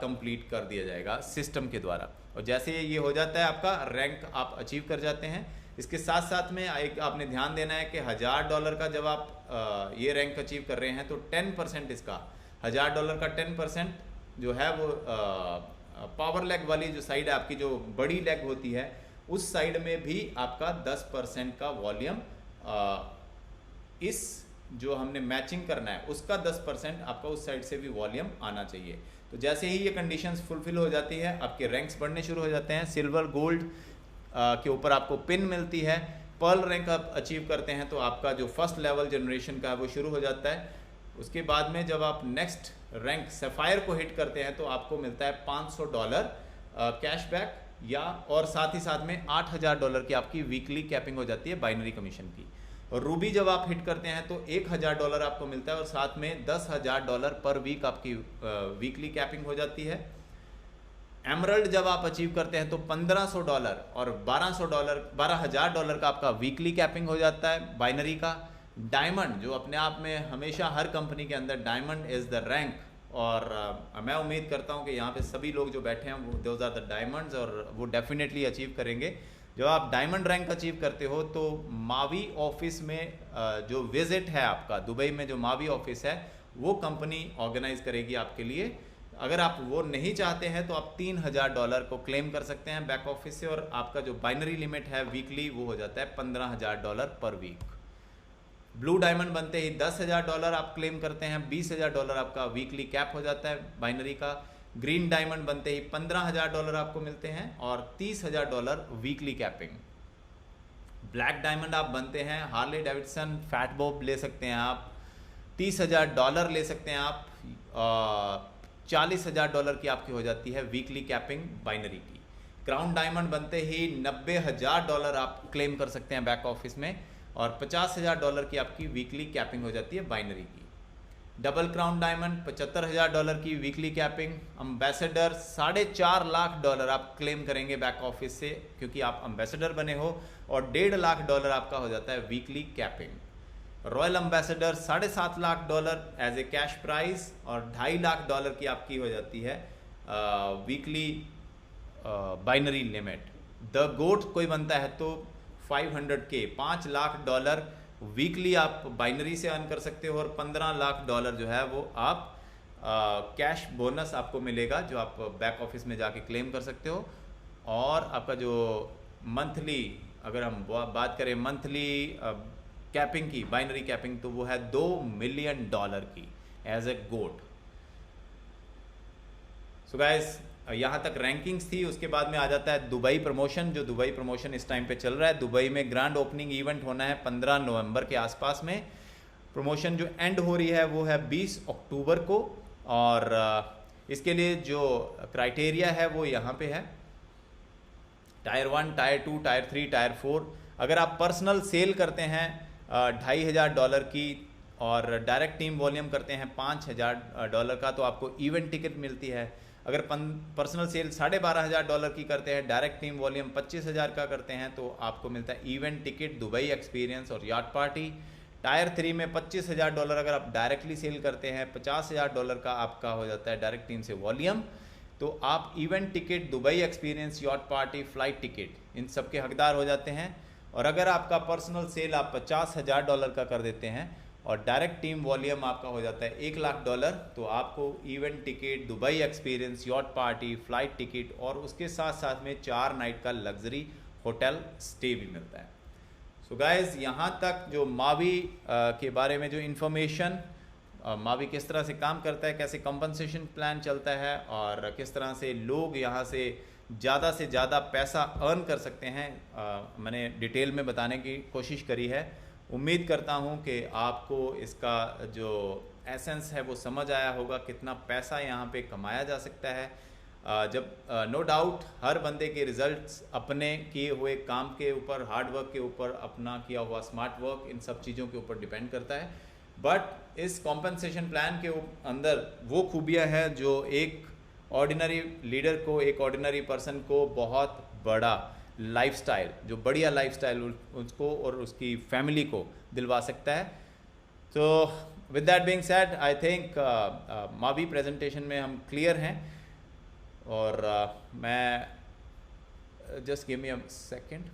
कंप्लीट कर दिया जाएगा सिस्टम के द्वारा। और जैसे ये हो जाता है आपका रैंक आप अचीव कर जाते हैं, इसके साथ साथ में एक आपने ध्यान देना है कि $1000 का जब आप ये रैंक अचीव कर रहे हैं तो 10% इसका, $1000 का 10% जो है वो पावर लेग वाली जो साइड है आपकी, जो बड़ी लेग होती है, उस साइड में भी आपका 10% का वॉल्यूम, इस जो हमने मैचिंग करना है उसका 10% आपका उस साइड से भी वॉल्यूम आना चाहिए। तो जैसे ही ये कंडीशंस फुलफिल हो जाती है, आपके रैंक्स बढ़ने शुरू हो जाते हैं। सिल्वर गोल्ड के ऊपर आपको पिन मिलती है। पर्ल रैंक आप अचीव करते हैं तो आपका जो फर्स्ट लेवल जनरेशन का है वो शुरू हो जाता है। उसके बाद में जब आप नेक्स्ट रैंक सफ़ायर को हिट करते हैं तो आपको मिलता है $500 कैशबैक, या और साथ ही साथ में $8000 की आपकी वीकली कैपिंग हो जाती है बाइनरी कमीशन की। और रूबी जब आप हिट करते हैं तो $1000 आपको मिलता है और साथ में $10,000 पर वीक आपकी वीकली कैपिंग हो जाती है। एमरल्ड जब आप अचीव करते हैं तो $1500 और $12,000 का आपका वीकली कैपिंग हो जाता है बाइनरी का। डायमंड जो अपने आप में हमेशा हर कंपनी के अंदर डायमंड इज़ द रैंक, और मैं उम्मीद करता हूं कि यहाँ पे सभी लोग जो बैठे हैं वो दोज आर द डायमंड्स, और वो डेफिनेटली अचीव करेंगे। जब आप डायमंड रैंक अचीव करते हो तो मावी ऑफिस में जो विजिट है आपका, दुबई में जो मावी ऑफिस है, वो कंपनी ऑर्गेनाइज करेगी आपके लिए। अगर आप वो नहीं चाहते हैं तो आप $3000 को क्लेम कर सकते हैं बैक ऑफिस से, और आपका जो बाइनरी लिमिट है वीकली वो हो जाता है $15,000 पर वीक। ब्लू डायमंड बनते ही $10,000 आप क्लेम करते हैं, $20,000 आपका वीकली कैप हो जाता है बाइनरी का। ग्रीन डायमंड बनते ही $15,000 आपको मिलते हैं और $30,000 वीकली कैपिंग। ब्लैक डायमंड आप बनते हैं, हार्ले डेविडसन फैट बॉब ले सकते हैं आप, $30,000 ले सकते हैं आप, $40,000 की आपकी हो जाती है वीकली कैपिंग बाइनरी की। क्राउन डायमंड बनते ही $90,000 आप क्लेम कर सकते हैं बैक ऑफिस में, और $50,000 की आपकी वीकली कैपिंग हो जाती है बाइनरी की। डबल क्राउन डायमंड $75,000 की वीकली कैपिंग। अम्बेसडर $4.5 लाख आप क्लेम करेंगे बैक ऑफिस से क्योंकि आप अम्बेसडर बने हो, और $1.5 लाख आपका हो जाता है weekly capping. Royal ambassador $7.5 lakh as a cash prize, और $2.5 लाख की आपकी हो जाती है weekly binary limit. The goat कोई बनता है तो 500K $5 लाख वीकली आप बाइनरी से अर्न कर सकते हो, और $15 लाख जो है वो आप कैश बोनस आपको मिलेगा जो आप बैक ऑफिस में जाके क्लेम कर सकते हो। और आपका जो मंथली, अगर हम बात करें मंथली कैपिंग की, बाइनरी कैपिंग, तो वो है $2 मिलियन की as a goat. So guys, यहाँ तक रैंकिंग्स थी। उसके बाद में आ जाता है दुबई प्रमोशन। जो दुबई प्रमोशन इस टाइम पे चल रहा है, दुबई में ग्रैंड ओपनिंग इवेंट होना है 15 नवंबर के आसपास में। प्रमोशन जो एंड हो रही है वो है 20 अक्टूबर को, और इसके लिए जो क्राइटेरिया है वो यहाँ पे है टायर 1, टायर 2, टायर 3, टायर 4। अगर आप पर्सनल सेल करते हैं $2,500 की, और डायरेक्ट टीम वॉल्यूम करते हैं $5,000 का, तो आपको इवेंट टिकट मिलती है। अगर पर्सनल सेल $12,500 की करते हैं, डायरेक्ट टीम वॉल्यूम 25,000 का करते हैं, तो आपको मिलता है इवेंट टिकट, दुबई एक्सपीरियंस और याट पार्टी। टायर 3 में $25,000 अगर आप डायरेक्टली सेल करते हैं, $50,000 का आपका हो जाता है डायरेक्ट टीम से वॉल्यूम, तो आप event ticket, Dubai experience, yacht party, flight ticket, इन सब के हकदार हो जाते हैं। और अगर आपका पर्सनल सेल आप $50,000 का कर देते हैं और डायरेक्ट टीम वॉल्यूम आपका हो जाता है $1 लाख, तो आपको event ticket, Dubai experience, yacht party, flight ticket, और उसके साथ साथ में 4 नाइट का लग्जरी होटल स्टे भी मिलता है। सो गाइज, यहाँ तक जो मावी के बारे में जो इन्फॉर्मेशन, मावी किस तरह से काम करता है, कैसे कंपनसेशन प्लान चलता है, और किस तरह से लोग यहाँ से ज़्यादा पैसा अर्न कर सकते हैं, मैंने डिटेल में बताने की कोशिश करी है। उम्मीद करता हूँ कि आपको इसका जो एसेंस है वो समझ आया होगा, कितना पैसा यहाँ पे कमाया जा सकता है। जब नो डाउट हर बंदे के रिजल्ट्स अपने किए हुए काम के ऊपर, हार्ड वर्क के ऊपर, अपना किया हुआ स्मार्ट वर्क, इन सब चीज़ों के ऊपर डिपेंड करता है। बट इस कॉम्पनसेशन प्लान के अंदर वो खूबियाँ हैं जो एक ऑर्डिनरी लीडर को, एक ऑर्डिनरी पर्सन को बहुत बड़ा लाइफस्टाइल, जो बढ़िया लाइफस्टाइल उसको और उसकी फैमिली को दिलवा सकता है। तो with that being said, I think Mavi presentation में हम क्लियर हैं, और मैं just give me a second.